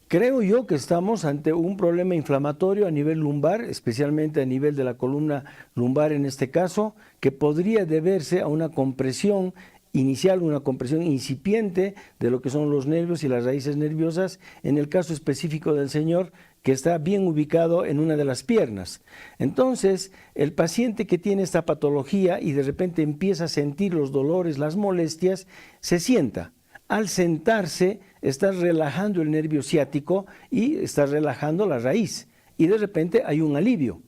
creo yo que estamos ante un problema inflamatorio a nivel lumbar, especialmente a nivel de la columna lumbar en este caso, que podría deberse a una compresión inicial, una compresión incipiente de lo que son los nervios y las raíces nerviosas, en el caso específico del señor, que está bien ubicado en una de las piernas. Entonces, el paciente que tiene esta patología y de repente empieza a sentir los dolores, las molestias, se sienta. Al sentarse, está relajando el nervio ciático y está relajando la raíz. Y de repente hay un alivio.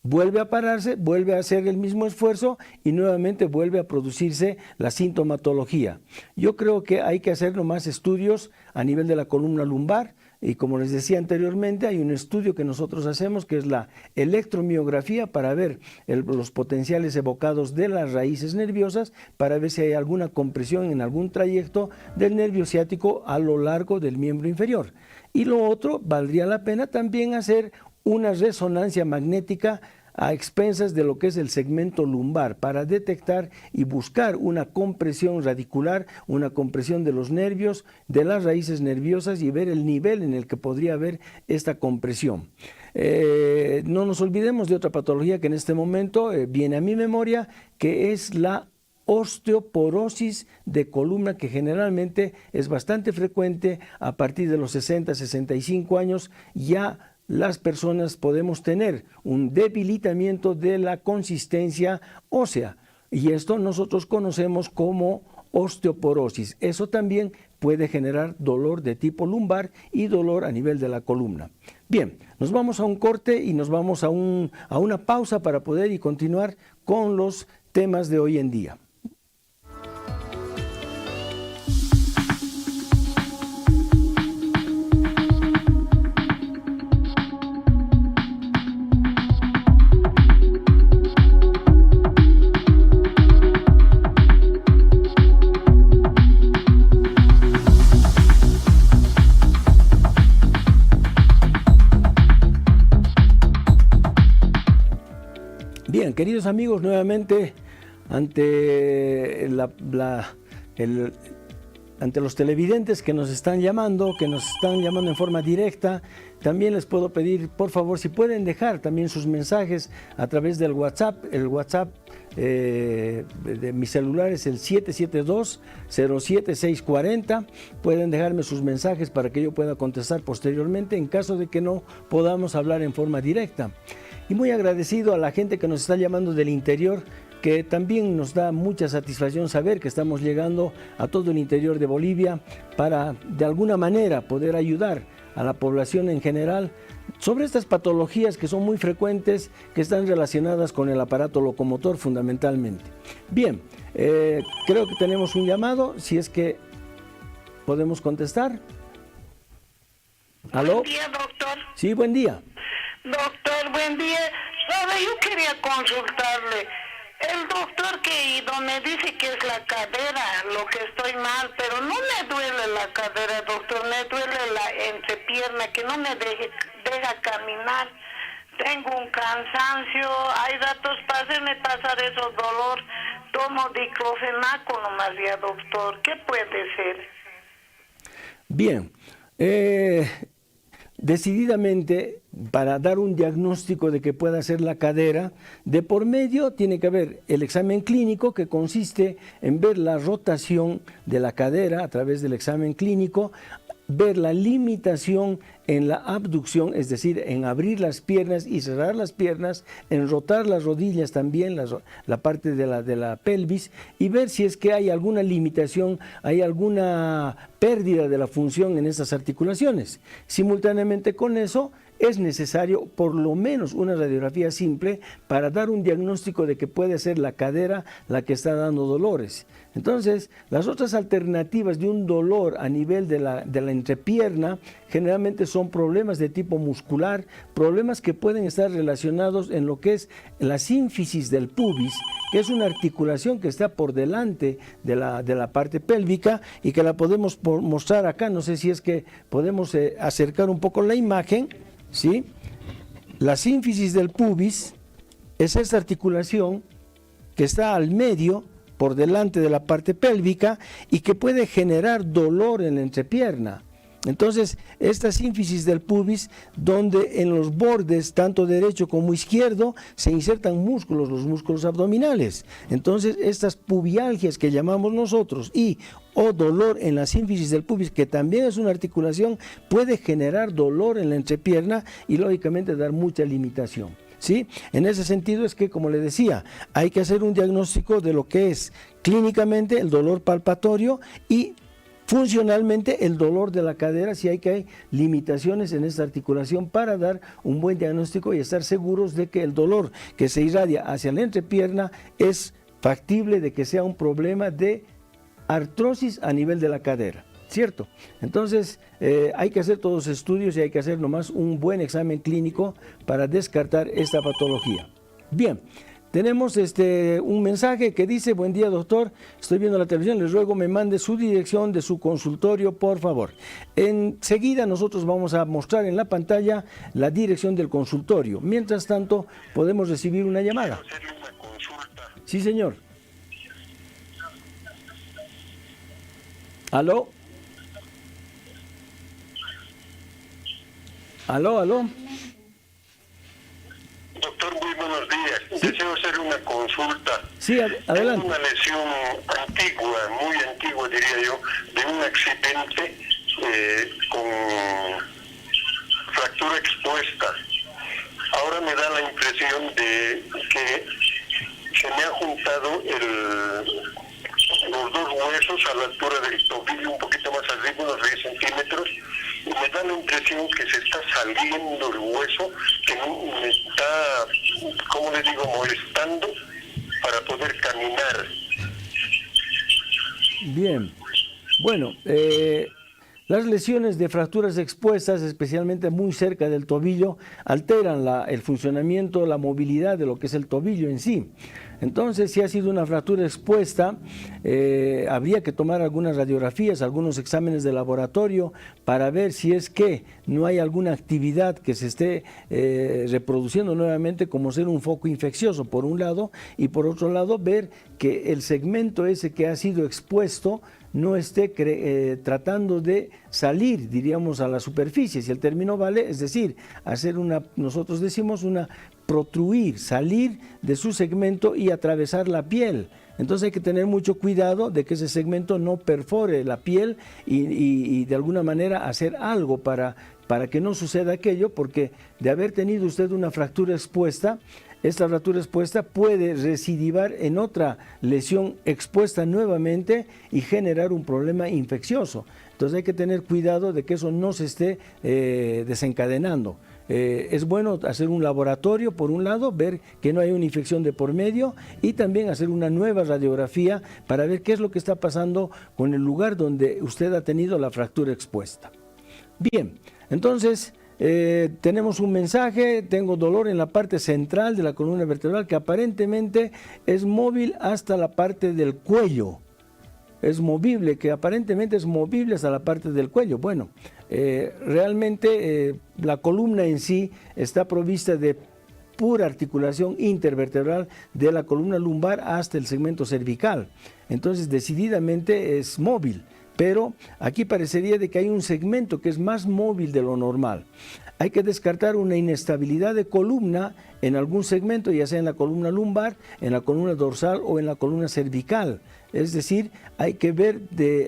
Vuelve a pararse, vuelve a hacer el mismo esfuerzo y nuevamente vuelve a producirse la sintomatología. Yo creo que hay que hacer más estudios a nivel de la columna lumbar y como les decía anteriormente, hay un estudio que nosotros hacemos que es la electromiografía para ver los potenciales evocados de las raíces nerviosas, para ver si hay alguna compresión en algún trayecto del nervio ciático a lo largo del miembro inferior. Y lo otro, valdría la pena también hacer una resonancia magnética a expensas de lo que es el segmento lumbar para detectar y buscar una compresión radicular, una compresión de los nervios, de las raíces nerviosas y ver el nivel en el que podría haber esta compresión. No nos olvidemos de otra patología que en este momento viene a mi memoria, que es la osteoporosis de columna, que generalmente es bastante frecuente a partir de los 60, 65 años. Ya las personas podemos tener un debilitamiento de la consistencia ósea y esto nosotros conocemos como osteoporosis. Eso también puede generar dolor de tipo lumbar y dolor a nivel de la columna. Bien, nos vamos a un corte y nos vamos a una pausa para poder y continuar con los temas de hoy en día. Bien, queridos amigos, nuevamente ante ante los televidentes que nos están llamando en forma directa, también les puedo pedir, por favor, si pueden dejar también sus mensajes a través del WhatsApp. El WhatsApp de mi celular es el 772-07640. Pueden dejarme sus mensajes para que yo pueda contestar posteriormente en caso de que no podamos hablar en forma directa. Y muy agradecido a la gente que nos está llamando del interior, que también nos da mucha satisfacción saber que estamos llegando a todo el interior de Bolivia para de alguna manera poder ayudar a la población en general sobre estas patologías que son muy frecuentes, que están relacionadas con el aparato locomotor fundamentalmente. Bien, creo que tenemos un llamado, si es que podemos contestar. ¿Aló? Buen día, doctor. Sí, buen día. Doctor, buen día. ¿Sabe? Yo quería consultarle. El doctor que he ido me dice que es la cadera lo que estoy mal, pero no me duele la cadera, doctor, me duele la entrepierna, que no me deja caminar. Tengo un cansancio, hay datos para hacerme pasar esos dolor. Tomo diclofenaco nomás ya, doctor. ¿Qué puede ser? Bien. Decididamente, para dar un diagnóstico de que pueda ser la cadera, de por medio tiene que haber el examen clínico, que consiste en ver la rotación de la cadera a través del examen clínico, ver la limitación en la abducción, es decir, en abrir las piernas y cerrar las piernas, en rotar las rodillas también, la parte de la pelvis, y ver si es que hay alguna limitación, hay alguna pérdida de la función en estas articulaciones. Simultáneamente con eso, es necesario por lo menos una radiografía simple para dar un diagnóstico de que puede ser la cadera la que está dando dolores. Entonces, las otras alternativas de un dolor a nivel de la entrepierna generalmente son problemas de tipo muscular, problemas que pueden estar relacionados en lo que es la sínfisis del pubis, que es una articulación que está por delante de la parte pélvica y que la podemos mostrar acá. No sé si es que podemos acercar un poco la imagen, ¿sí? La sínfisis del pubis es esta articulación que está al medio, por delante de la parte pélvica, y que puede generar dolor en la entrepierna. Entonces, esta sínfisis del pubis, donde en los bordes, tanto derecho como izquierdo, se insertan músculos, los músculos abdominales. Entonces, estas pubialgias que llamamos nosotros o dolor en la sínfisis del pubis, que también es una articulación, puede generar dolor en la entrepierna y lógicamente dar mucha limitación. ¿Sí? En ese sentido es que, como le decía, hay que hacer un diagnóstico de lo que es clínicamente el dolor palpatorio y funcionalmente el dolor de la cadera, si hay limitaciones en esta articulación, para dar un buen diagnóstico y estar seguros de que el dolor que se irradia hacia la entrepierna es factible de que sea un problema de artrosis a nivel de la cadera. ¿Cierto? Entonces hay que hacer todos los estudios y hay que hacer nomás un buen examen clínico para descartar esta patología. Bien, tenemos un mensaje que dice: buen día, doctor, estoy viendo la televisión, les ruego me mande su dirección de su consultorio, por favor. Enseguida nosotros vamos a mostrar en la pantalla la dirección del consultorio. Mientras tanto, podemos recibir una llamada. Sí, señor. ¿Aló? ¿Aló? Doctor, muy buenos días. ¿Sí? Deseo hacer una consulta. Sí, adelante. Tengo una lesión antigua, muy antigua diría yo, de un accidente con fractura expuesta. Ahora me da la impresión de que se me ha juntado los dos huesos a la altura del tobillo, un poquito más arriba, unos 10 centímetros, y me da la impresión que se está saliendo el hueso, que me está, ¿cómo le digo?, molestando para poder caminar. Bien, bueno, las lesiones de fracturas expuestas, especialmente muy cerca del tobillo, alteran el funcionamiento, la movilidad de lo que es el tobillo en sí. Entonces, si ha sido una fractura expuesta, habría que tomar algunas radiografías, algunos exámenes de laboratorio para ver si es que no hay alguna actividad que se esté reproduciendo nuevamente, como ser un foco infeccioso por un lado, y por otro lado ver que el segmento ese que ha sido expuesto no esté tratando de salir, diríamos, a la superficie, si el término vale, es decir, hacer nosotros decimos una protruir, salir de su segmento y atravesar la piel. Entonces hay que tener mucho cuidado de que ese segmento no perfore la piel y de alguna manera hacer algo para que no suceda aquello, porque de haber tenido usted una fractura expuesta, esta fractura expuesta puede recidivar en otra lesión expuesta nuevamente y generar un problema infeccioso. Entonces hay que tener cuidado de que eso no se esté desencadenando. Es bueno hacer un laboratorio, por un lado, ver que no hay una infección de por medio, y también hacer una nueva radiografía para ver qué es lo que está pasando con el lugar donde usted ha tenido la fractura expuesta. Bien, entonces tenemos un mensaje: tengo dolor en la parte central de la columna vertebral que aparentemente es móvil hasta la parte del cuello. Es movible, que aparentemente es movible hasta la parte del cuello. Bueno, realmente la columna en sí está provista de pura articulación intervertebral de la columna lumbar hasta el segmento cervical. Entonces, decididamente es móvil, pero aquí parecería de que hay un segmento que es más móvil de lo normal. Hay que descartar una inestabilidad de columna en algún segmento, ya sea en la columna lumbar, en la columna dorsal o en la columna cervical. Es decir, hay que ver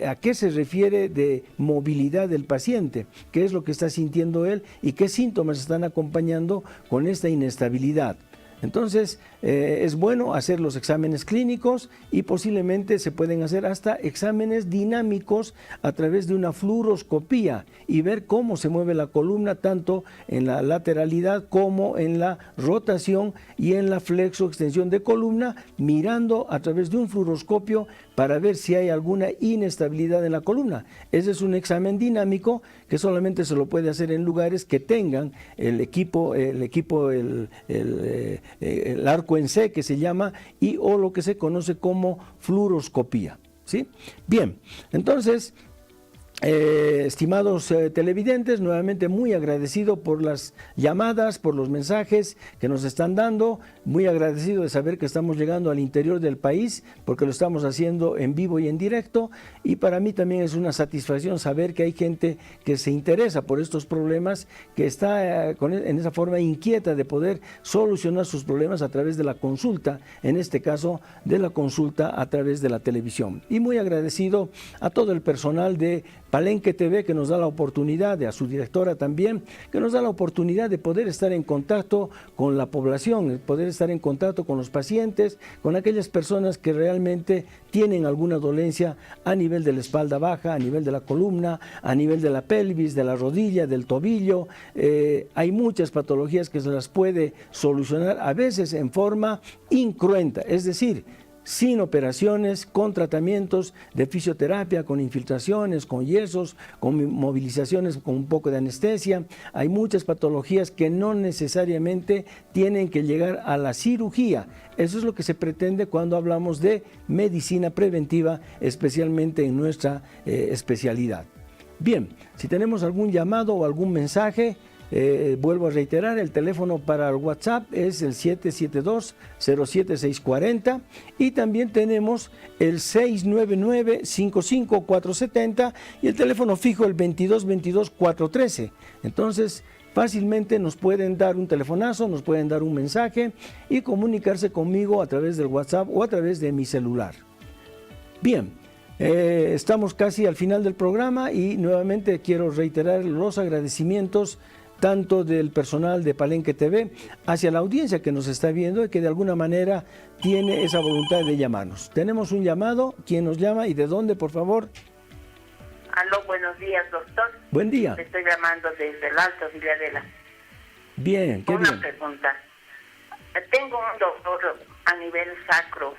a qué se refiere de movilidad del paciente, qué es lo que está sintiendo él y qué síntomas están acompañando con esta inestabilidad. Entonces, es bueno hacer los exámenes clínicos y posiblemente se pueden hacer hasta exámenes dinámicos a través de una fluoroscopía y ver cómo se mueve la columna tanto en la lateralidad como en la rotación y en la flexo-extensión de columna, mirando a través de un fluoroscopio para ver si hay alguna inestabilidad en la columna. Ese es un examen dinámico que solamente se lo puede hacer en lugares que tengan el equipo el arco en C que se llama, o lo que se conoce como fluoroscopía, ¿sí? Bien, entonces, estimados televidentes, nuevamente muy agradecido por las llamadas, por los mensajes que nos están dando, muy agradecido de saber que estamos llegando al interior del país, porque lo estamos haciendo en vivo y en directo, y para mí también es una satisfacción saber que hay gente que se interesa por estos problemas, que está en esa forma inquieta de poder solucionar sus problemas a través de la consulta, en este caso de la consulta a través de la televisión. Y muy agradecido a todo el personal de Palenque TV, que nos da la oportunidad, a su directora también, que nos da la oportunidad de poder estar en contacto con la población, poder estar en contacto con los pacientes, con aquellas personas que realmente tienen alguna dolencia a nivel de la espalda baja, a nivel de la columna, a nivel de la pelvis, de la rodilla, del tobillo. Hay muchas patologías que se las puede solucionar, a veces en forma incruenta, es decir, sin operaciones, con tratamientos de fisioterapia, con infiltraciones, con yesos, con movilizaciones, con un poco de anestesia. Hay muchas patologías que no necesariamente tienen que llegar a la cirugía. Eso es lo que se pretende cuando hablamos de medicina preventiva, especialmente en nuestra especialidad. Bien, si tenemos algún llamado o algún mensaje, vuelvo a reiterar, el teléfono para el WhatsApp es el 772-07640 y también tenemos el 699-55470 y el teléfono fijo el 2222-413. Entonces, fácilmente nos pueden dar un telefonazo, nos pueden dar un mensaje y comunicarse conmigo a través del WhatsApp o a través de mi celular. Bien. Estamos casi al final del programa y nuevamente quiero reiterar los agradecimientos tanto del personal de Palenque TV hacia la audiencia que nos está viendo y que de alguna manera tiene esa voluntad de llamarnos. Tenemos un llamado. ¿Quién nos llama y de dónde, por favor? Aló, buenos días, doctor. Buen día. Le estoy llamando desde el Alto Villadela. Bien, qué bien. Una pregunta. Tengo un dolor a nivel sacro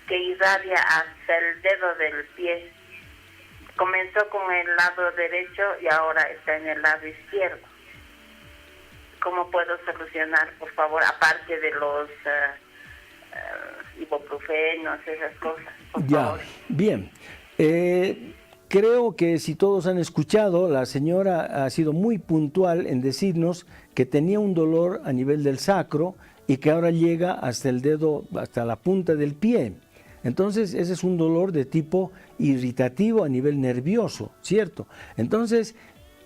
que irradia hasta el dedo del pie. Comenzó con el lado derecho y ahora está en el lado izquierdo. ¿Cómo puedo solucionar, por favor, aparte de los ibuprofenos, esas cosas? Por favor. Bien. Creo que si todos han escuchado, la señora ha sido muy puntual en decirnos que tenía un dolor a nivel del sacro y que ahora llega hasta el dedo, hasta la punta del pie. Entonces, ese es un dolor de tipo irritativo a nivel nervioso, ¿cierto? Entonces,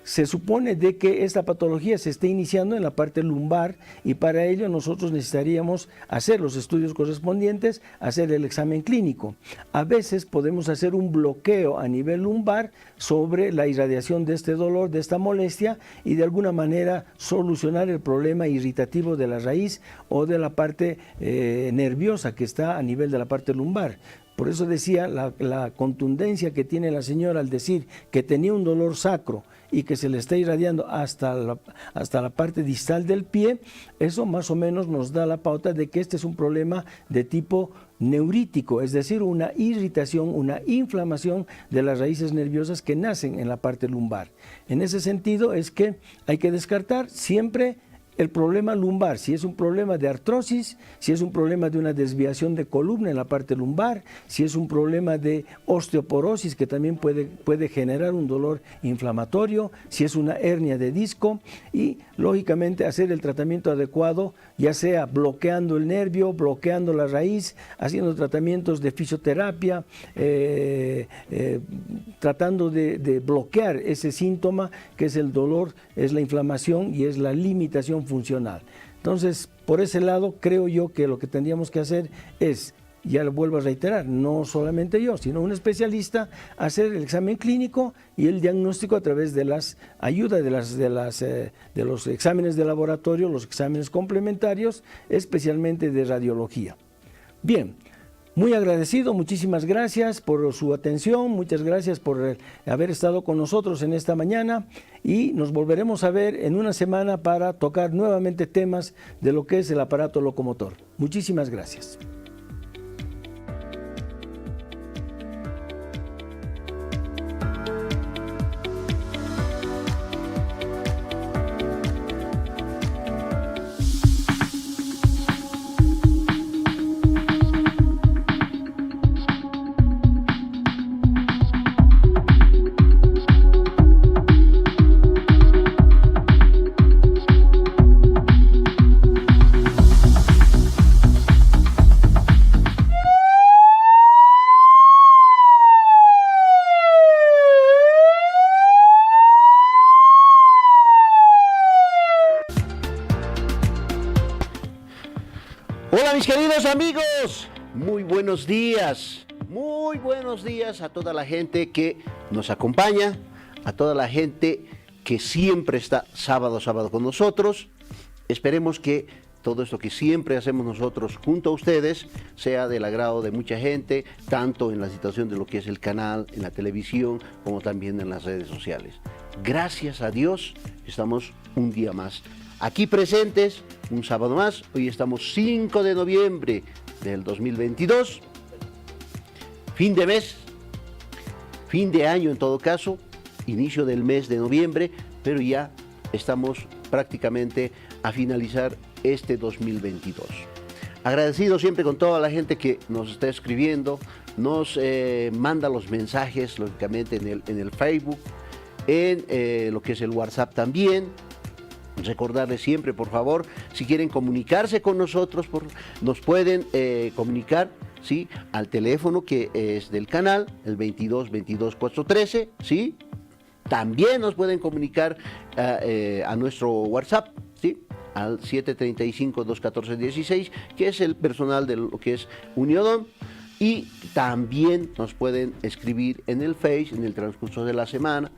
se supone de que esta patología se está iniciando en la parte lumbar y para ello nosotros necesitaríamos hacer los estudios correspondientes, hacer el examen clínico. A veces podemos hacer un bloqueo a nivel lumbar sobre la irradiación de este dolor, de esta molestia y de alguna manera solucionar el problema irritativo de la raíz o de la parte nerviosa que está a nivel de la parte lumbar. Por eso decía la contundencia que tiene la señora al decir que tenía un dolor sacro y que se le está irradiando hasta la parte distal del pie, eso más o menos nos da la pauta de que este es un problema de tipo neurítico, es decir, una irritación, una inflamación de las raíces nerviosas que nacen en la parte lumbar. En ese sentido es que hay que descartar siempre el problema lumbar, si es un problema de artrosis, si es un problema de una desviación de columna en la parte lumbar, si es un problema de osteoporosis que también puede generar un dolor inflamatorio, si es una hernia de disco y lógicamente hacer el tratamiento adecuado, ya sea bloqueando el nervio, bloqueando la raíz, haciendo tratamientos de fisioterapia, tratando de bloquear ese síntoma que es el dolor, es la inflamación y es la limitación funcional. Entonces, por ese lado, creo yo que lo que tendríamos que hacer es, ya lo vuelvo a reiterar, no solamente yo, sino un especialista, hacer el examen clínico y el diagnóstico a través de las ayudas de los exámenes de laboratorio, los exámenes complementarios, especialmente de radiología. Bien. Muy agradecido, muchísimas gracias por su atención, muchas gracias por haber estado con nosotros en esta mañana y nos volveremos a ver en una semana para tocar nuevamente temas de lo que es el aparato locomotor. Muchísimas gracias. amigos, muy buenos días a toda la gente que nos acompaña, a toda la gente que siempre está sábado a sábado con nosotros. Esperemos que todo esto que siempre hacemos nosotros junto a ustedes sea del agrado de mucha gente, tanto en la situación de lo que es el canal, en la televisión, como también en las redes sociales. Gracias a Dios, estamos un día más aquí presentes, un sábado más. Hoy estamos 5 de noviembre del 2022, fin de mes, fin de año en todo caso, inicio del mes de noviembre, pero ya estamos prácticamente a finalizar este 2022. Agradecido siempre con toda la gente que nos está escribiendo, nos manda los mensajes, lógicamente en el Facebook, en lo que es el WhatsApp también. Recordarles siempre, por favor, si quieren comunicarse con nosotros, nos pueden comunicar, ¿sí?, al teléfono que es del canal, el 22 22 413, ¿sí? También nos pueden comunicar a nuestro WhatsApp, ¿sí?, al 735-214-16, que es el personal de lo que es Uniodon. Y también nos pueden escribir en el Face, en el transcurso de la semana,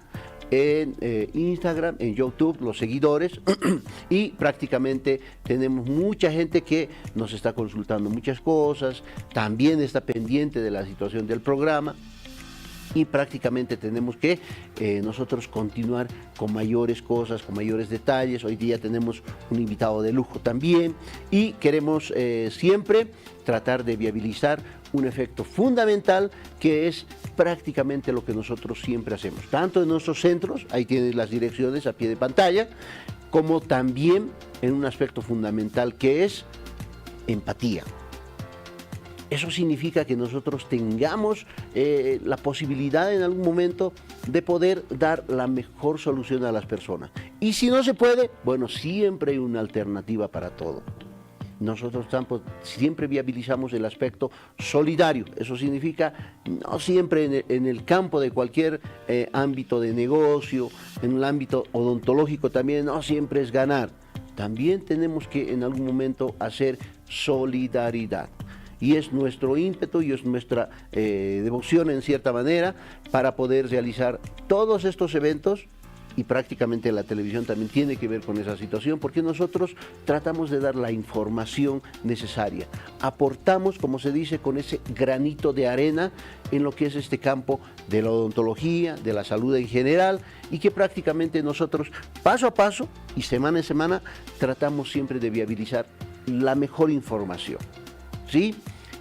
en Instagram, en YouTube, los seguidores, y prácticamente tenemos mucha gente que nos está consultando muchas cosas, también está pendiente de la situación del programa, y prácticamente tenemos que nosotros continuar con mayores cosas, con mayores detalles. Hoy día tenemos un invitado de lujo también, y queremos siempre tratar de viabilizar un efecto fundamental, que es prácticamente lo que nosotros siempre hacemos, tanto en nuestros centros, ahí tienes las direcciones a pie de pantalla, como también en un aspecto fundamental que es empatía. Eso significa que nosotros tengamos la posibilidad en algún momento de poder dar la mejor solución a las personas. Y si no se puede, bueno, siempre hay una alternativa para todo. Nosotros siempre viabilizamos el aspecto solidario. Eso significa no siempre en el campo de cualquier ámbito de negocio, en el ámbito odontológico también, no siempre es ganar. También tenemos que en algún momento hacer solidaridad. Y es nuestro ímpetu y es nuestra devoción en cierta manera para poder realizar todos estos eventos. Y prácticamente la televisión también tiene que ver con esa situación, porque nosotros tratamos de dar la información necesaria. Aportamos, como se dice, con ese granito de arena en lo que es este campo de la odontología, de la salud en general, y que prácticamente nosotros paso a paso y semana en semana tratamos siempre de viabilizar la mejor información, ¿sí?,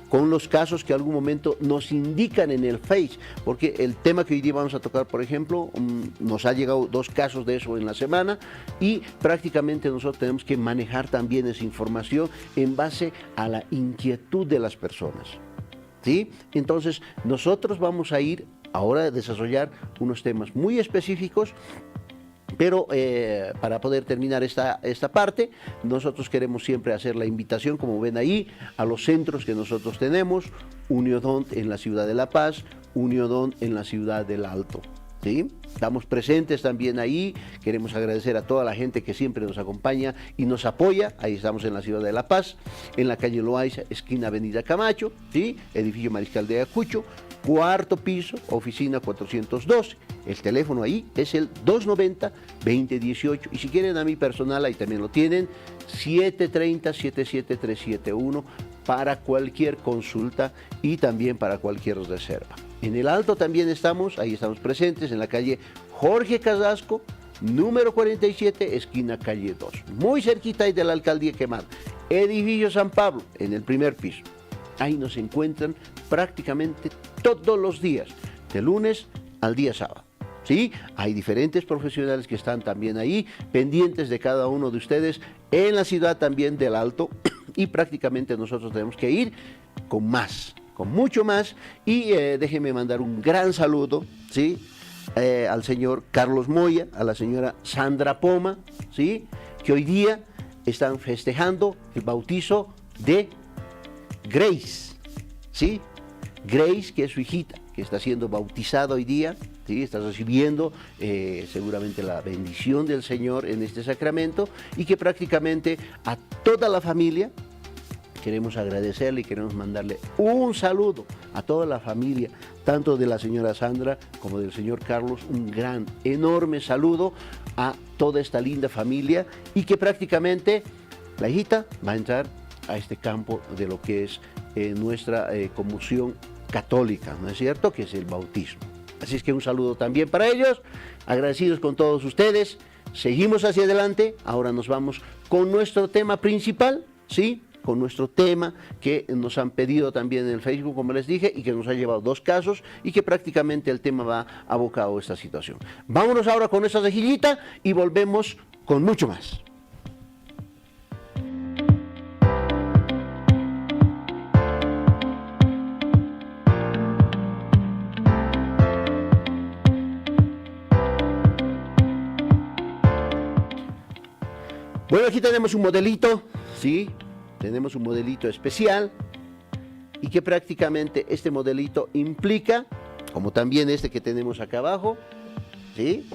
con los casos que algún momento nos indican en el Face, porque el tema que hoy día vamos a tocar, por ejemplo, nos ha llegado 2 casos de eso en la semana, y prácticamente nosotros tenemos que manejar también esa información en base a la inquietud de las personas, ¿sí? Entonces nosotros vamos a ir ahora a desarrollar unos temas muy específicos. Pero para poder terminar esta parte, nosotros queremos siempre hacer la invitación, como ven ahí, a los centros que nosotros tenemos: Uniodont en la ciudad de La Paz, Uniodont en la ciudad del Alto, ¿sí? Estamos presentes también ahí. Queremos agradecer a toda la gente que siempre nos acompaña y nos apoya. Ahí estamos en la ciudad de La Paz, en la calle Loaiza, esquina Avenida Camacho, ¿sí?, edificio Mariscal de Ayacucho, 4º piso, oficina 412. El teléfono ahí es el 290-2018. Y si quieren a mi personal, ahí también lo tienen, 730-77371, para cualquier consulta y también para cualquier reserva. En el Alto también estamos, ahí estamos presentes, en la calle Jorge Carrasco, número 47, esquina calle 2. Muy cerquita ahí de la Alcaldía Quemada. Edificio San Pablo, en el 1er piso. Ahí nos encuentran prácticamente todos los días, de lunes al día sábado, ¿sí? Hay diferentes profesionales que están también ahí, pendientes de cada uno de ustedes, en la ciudad también del Alto, y prácticamente nosotros tenemos que ir con más, con mucho más. Y déjenme mandar un gran saludo, ¿sí?, al señor Carlos Moya, a la señora Sandra Poma, ¿sí?, que hoy día están festejando el bautizo de Grace, ¿sí? Grace, que es su hijita, que está siendo bautizada hoy día, ¿sí?, está recibiendo seguramente la bendición del Señor en este sacramento, y que prácticamente a toda la familia queremos agradecerle y queremos mandarle un saludo a toda la familia, tanto de la señora Sandra como del señor Carlos, un gran, enorme saludo a toda esta linda familia y que prácticamente la hijita va a entrar a este campo de lo que es nuestra conmoción católica, ¿no es cierto?, que es el bautismo. Así es que un saludo también para ellos, agradecidos con todos ustedes. Seguimos hacia adelante, ahora nos vamos con nuestro tema principal, ¿sí?, con nuestro tema que nos han pedido también en el Facebook, como les dije, y que nos ha llevado 2 casos y que prácticamente el tema va abocado a esta situación. Vámonos ahora con esta rejillita y volvemos con mucho más. Bueno, aquí tenemos un modelito, ¿sí? Tenemos un modelito especial y que prácticamente este modelito implica, como también este que tenemos acá abajo, ¿sí?,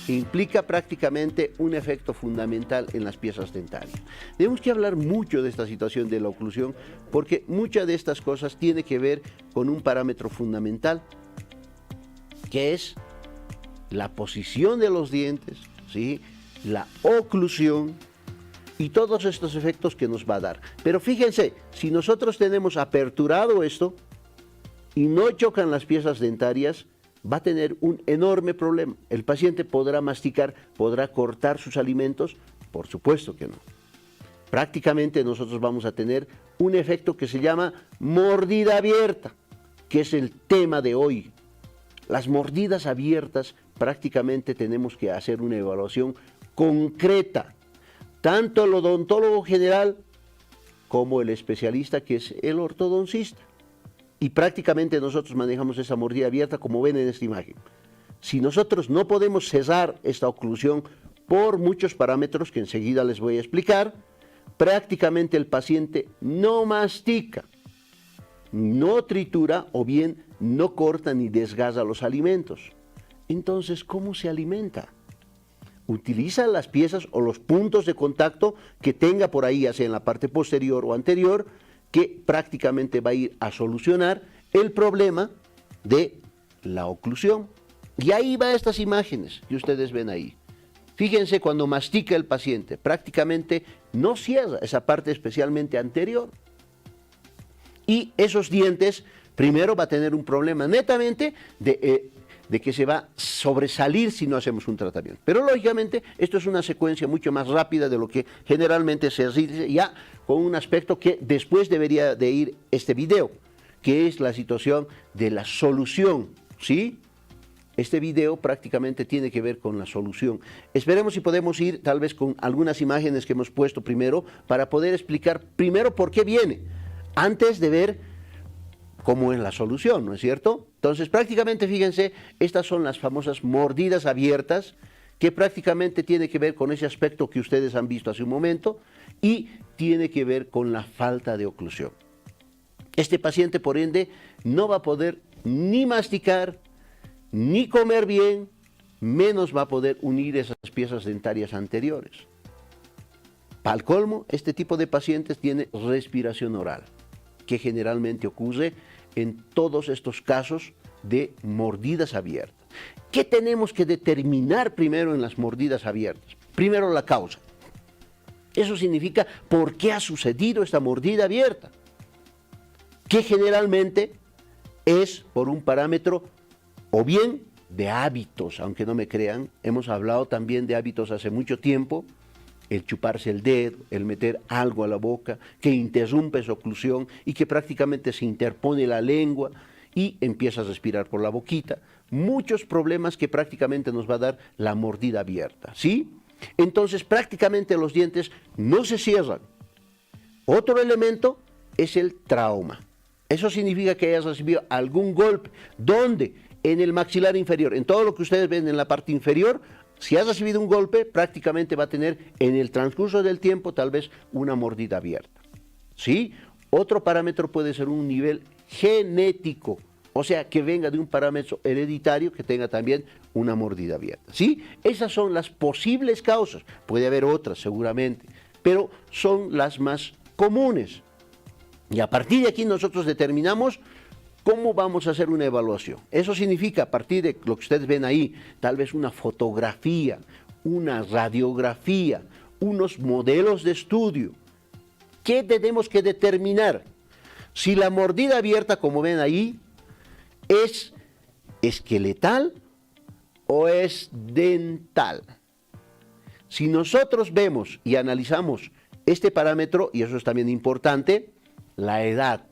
implica prácticamente un efecto fundamental en las piezas dentarias. Tenemos que hablar mucho de esta situación de la oclusión porque muchas de estas cosas tiene que ver con un parámetro fundamental que es la posición de los dientes, ¿sí?, la oclusión y todos estos efectos que nos va a dar. Pero fíjense, si nosotros tenemos aperturado esto y no chocan las piezas dentarias, va a tener un enorme problema. El paciente podrá masticar, podrá cortar sus alimentos, por supuesto que no. Prácticamente nosotros vamos a tener un efecto que se llama mordida abierta, que es el tema de hoy. Las mordidas abiertas prácticamente tenemos que hacer una evaluación concreta, tanto el odontólogo general como el especialista que es el ortodoncista. Y prácticamente nosotros manejamos esa mordida abierta como ven en esta imagen. Si nosotros no podemos cesar esta oclusión por muchos parámetros que enseguida les voy a explicar, prácticamente el paciente no mastica, no tritura o bien no corta ni desgasa los alimentos. Entonces, ¿cómo se alimenta? Utiliza las piezas o los puntos de contacto que tenga por ahí, ya sea en la parte posterior o anterior, que prácticamente va a ir a solucionar el problema de la oclusión. Y ahí va estas imágenes que ustedes ven ahí. Fíjense cuando mastica el paciente, prácticamente no cierra esa parte especialmente anterior. Y esos dientes, primero va a tener un problema netamente de que se va a sobresalir si no hacemos un tratamiento. Pero lógicamente esto es una secuencia mucho más rápida de lo que generalmente se dice, ya con un aspecto que después debería de ir este video, que es la situación de la solución, ¿sí? Este video prácticamente tiene que ver con la solución. Esperemos si podemos ir tal vez con algunas imágenes que hemos puesto primero para poder explicar primero por qué viene, antes de ver cómo es la solución, ¿no es cierto? Entonces prácticamente fíjense, estas son las famosas mordidas abiertas que prácticamente tiene que ver con ese aspecto que ustedes han visto hace un momento y tiene que ver con la falta de oclusión. Este paciente por ende no va a poder ni masticar, ni comer bien, menos va a poder unir esas piezas dentarias anteriores. Para el colmo, este tipo de pacientes tiene respiración oral, que generalmente ocurre en todos estos casos de mordidas abiertas. ¿Qué tenemos que determinar primero en las mordidas abiertas? Primero la causa. Eso significa por qué ha sucedido esta mordida abierta, que generalmente es por un parámetro o bien de hábitos, aunque no me crean, hemos hablado también de hábitos hace mucho tiempo, el chuparse el dedo, el meter algo a la boca, que interrumpe esa oclusión y que prácticamente se interpone la lengua y empieza a respirar por la boquita. Muchos problemas que prácticamente nos va a dar la mordida abierta, ¿sí? Entonces prácticamente los dientes no se cierran. Otro elemento es el trauma. Eso significa que hayas recibido algún golpe. ¿Dónde? En el maxilar inferior. En todo lo que ustedes ven en la parte inferior, si has recibido un golpe, prácticamente va a tener en el transcurso del tiempo tal vez una mordida abierta, ¿sí? Otro parámetro puede ser un nivel genético, o sea, que venga de un parámetro hereditario que tenga también una mordida abierta, ¿sí? Esas son las posibles causas, puede haber otras seguramente, pero son las más comunes. Y a partir de aquí nosotros determinamos cómo vamos a hacer una evaluación. Eso significa, a partir de lo que ustedes ven ahí, tal vez una fotografía, una radiografía, unos modelos de estudio. ¿Qué tenemos que determinar? Si la mordida abierta, como ven ahí, es esqueletal o es dental. Si nosotros vemos y analizamos este parámetro, y eso es también importante, la edad.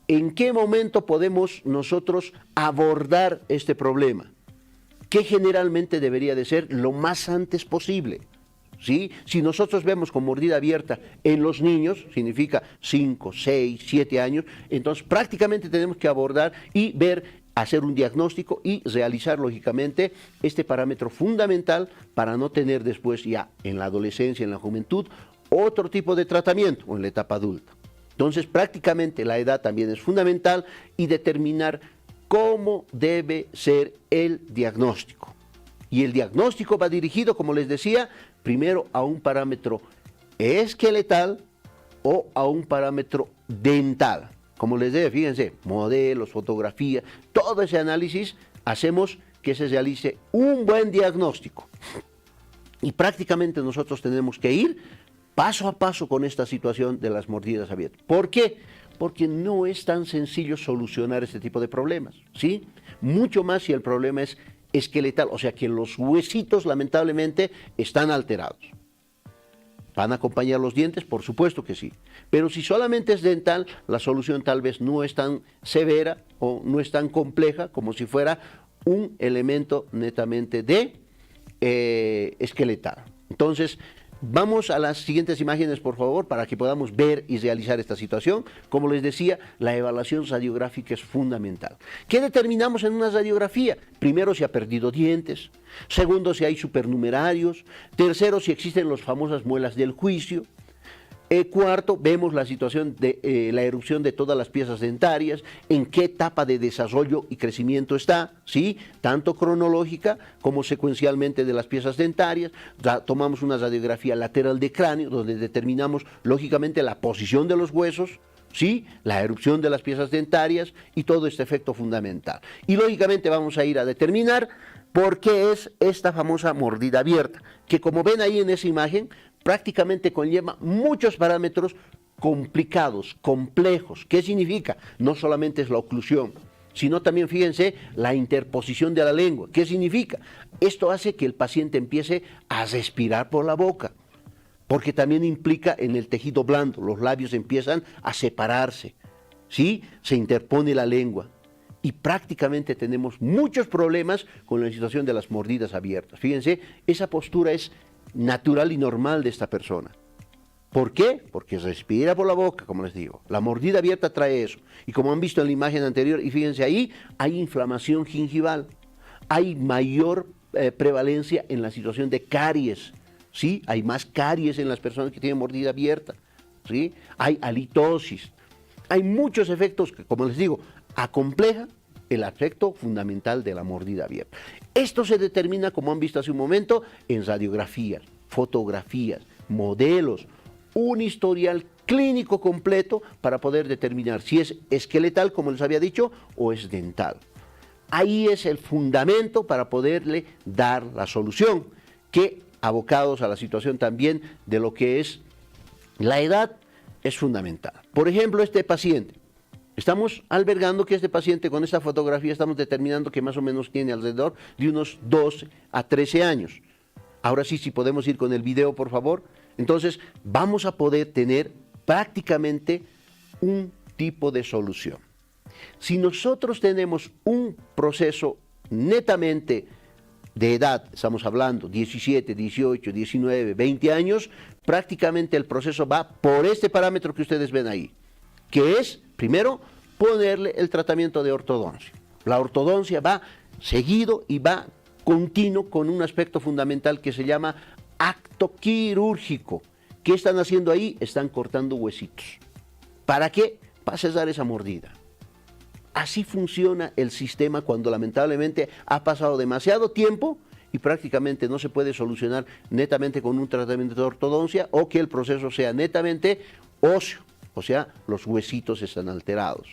¿En qué momento podemos nosotros abordar este problema? Que generalmente debería de ser lo más antes posible. ¿Sí? Si nosotros vemos con mordida abierta en los niños, significa 5, 6, 7 años, entonces prácticamente tenemos que abordar y ver, hacer un diagnóstico y realizar lógicamente este parámetro fundamental para no tener después ya en la adolescencia, en la juventud, otro tipo de tratamiento o en la etapa adulta. Entonces prácticamente la edad también es fundamental y determinar cómo debe ser el diagnóstico. Y el diagnóstico va dirigido, como les decía, primero a un parámetro esqueletal o a un parámetro dental. Como les decía, fíjense, modelos, fotografía, todo ese análisis hacemos que se realice un buen diagnóstico. Y prácticamente nosotros tenemos que ir paso a paso con esta situación de las mordidas abiertas. ¿Por qué? Porque no es tan sencillo solucionar este tipo de problemas, ¿sí? Mucho más si el problema es esqueletal, o sea que los huesitos lamentablemente están alterados. ¿Van a acompañar los dientes? Por supuesto que sí. Pero si solamente es dental, la solución tal vez no es tan severa o no es tan compleja como si fuera un elemento netamente de esqueletal. Entonces, vamos a las siguientes imágenes, por favor, para que podamos ver y realizar esta situación. Como les decía, la evaluación radiográfica es fundamental. ¿Qué determinamos en una radiografía? Primero, si ha perdido dientes. Segundo, si hay supernumerarios. Tercero, si existen las famosas muelas del juicio. Cuarto, vemos la situación de la erupción de todas las piezas dentarias, en qué etapa de desarrollo y crecimiento está, ¿sí? Tanto cronológica como secuencialmente de las piezas dentarias. Tomamos una radiografía lateral de cráneo, donde determinamos lógicamente la posición de los huesos, ¿sí? La erupción de las piezas dentarias y todo este efecto fundamental. Y lógicamente vamos a ir a determinar por qué es esta famosa mordida abierta, que como ven ahí en esa imagen, prácticamente conlleva muchos parámetros complicados, complejos. ¿Qué significa? No solamente es la oclusión, sino también, fíjense, la interposición de la lengua. ¿Qué significa? Esto hace que el paciente empiece a respirar por la boca, porque también implica en el tejido blando, los labios empiezan a separarse, ¿sí? Se interpone la lengua. Y prácticamente tenemos muchos problemas con la situación de las mordidas abiertas. Fíjense, esa postura es natural y normal de esta persona. ¿Por qué? Porque respira por la boca, como les digo. La mordida abierta trae eso. Y como han visto en la imagen anterior, y fíjense ahí, hay inflamación gingival. Hay mayor prevalencia en la situación de caries, ¿sí? Hay más caries en las personas que tienen mordida abierta, ¿sí? Hay halitosis. Hay muchos efectos que, como les digo, acompleja el aspecto fundamental de la mordida abierta. Esto se determina, como han visto hace un momento, en radiografías, fotografías, modelos, un historial clínico completo para poder determinar si es esqueletal, como les había dicho, o es dental. Ahí es el fundamento para poderle dar la solución, que abocados a la situación también de lo que es la edad, es fundamental. Por ejemplo, este paciente. Estamos albergando que este paciente con esta fotografía estamos determinando que más o menos tiene alrededor de unos 12 a 13 años. Ahora sí, si podemos ir con el video, por favor. Entonces, vamos a poder tener prácticamente un tipo de solución. Si nosotros tenemos un proceso netamente de edad, estamos hablando 17, 18, 19, 20 años, prácticamente el proceso va por este parámetro que ustedes ven ahí, que es, primero, ponerle el tratamiento de ortodoncia. La ortodoncia va seguido y va continuo con un aspecto fundamental que se llama acto quirúrgico. ¿Qué están haciendo ahí? Están cortando huesitos. ¿Para qué? Para cesar esa mordida. Así funciona el sistema cuando lamentablemente ha pasado demasiado tiempo y prácticamente no se puede solucionar netamente con un tratamiento de ortodoncia o que el proceso sea netamente óseo o sea, los huesitos están alterados.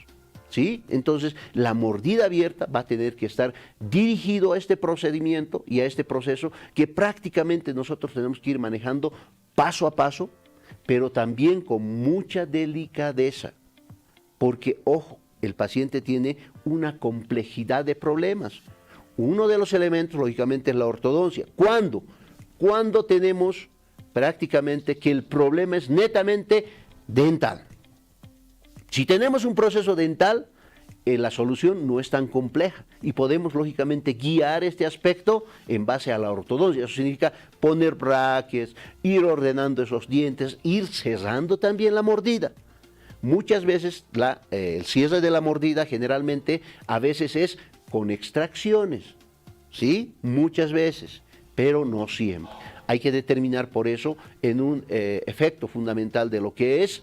¿Sí? Entonces, la mordida abierta va a tener que estar dirigido a este procedimiento y a este proceso que prácticamente nosotros tenemos que ir manejando paso a paso, pero también con mucha delicadeza, porque, ojo, el paciente tiene una complejidad de problemas. Uno de los elementos, lógicamente, es la ortodoncia. ¿Cuándo? Cuando tenemos prácticamente que el problema es netamente dental. Si tenemos un proceso dental, la solución no es tan compleja y podemos lógicamente guiar este aspecto en base a la ortodoncia. Eso significa poner brackets, ir ordenando esos dientes, ir cerrando también la mordida. Muchas veces el cierre de la mordida generalmente a veces es con extracciones, ¿sí? Muchas veces, pero no siempre. Hay que determinar por eso en un efecto fundamental de lo que es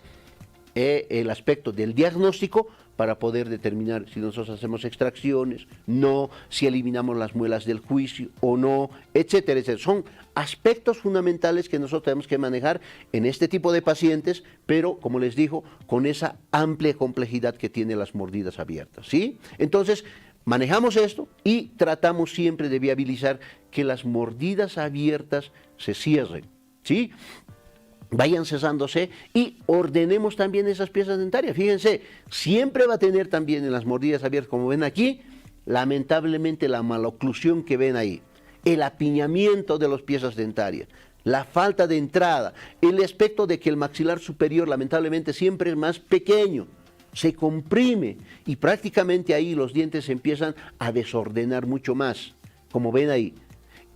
el aspecto del diagnóstico para poder determinar si nosotros hacemos extracciones, no, si eliminamos las muelas del juicio o no, etcétera, etcétera. Son aspectos fundamentales que nosotros tenemos que manejar en este tipo de pacientes, pero como les digo, con esa amplia complejidad que tienen las mordidas abiertas, ¿sí? Entonces, manejamos esto y tratamos siempre de viabilizar que las mordidas abiertas se cierren, ¿sí? Vayan cesándose y ordenemos también esas piezas dentarias. Fíjense, siempre va a tener también en las mordidas abiertas, como ven aquí, lamentablemente la maloclusión que ven ahí, el apiñamiento de las piezas dentarias, la falta de entrada, el aspecto de que el maxilar superior lamentablemente siempre es más pequeño, se comprime y prácticamente ahí los dientes se empiezan a desordenar mucho más, como ven ahí.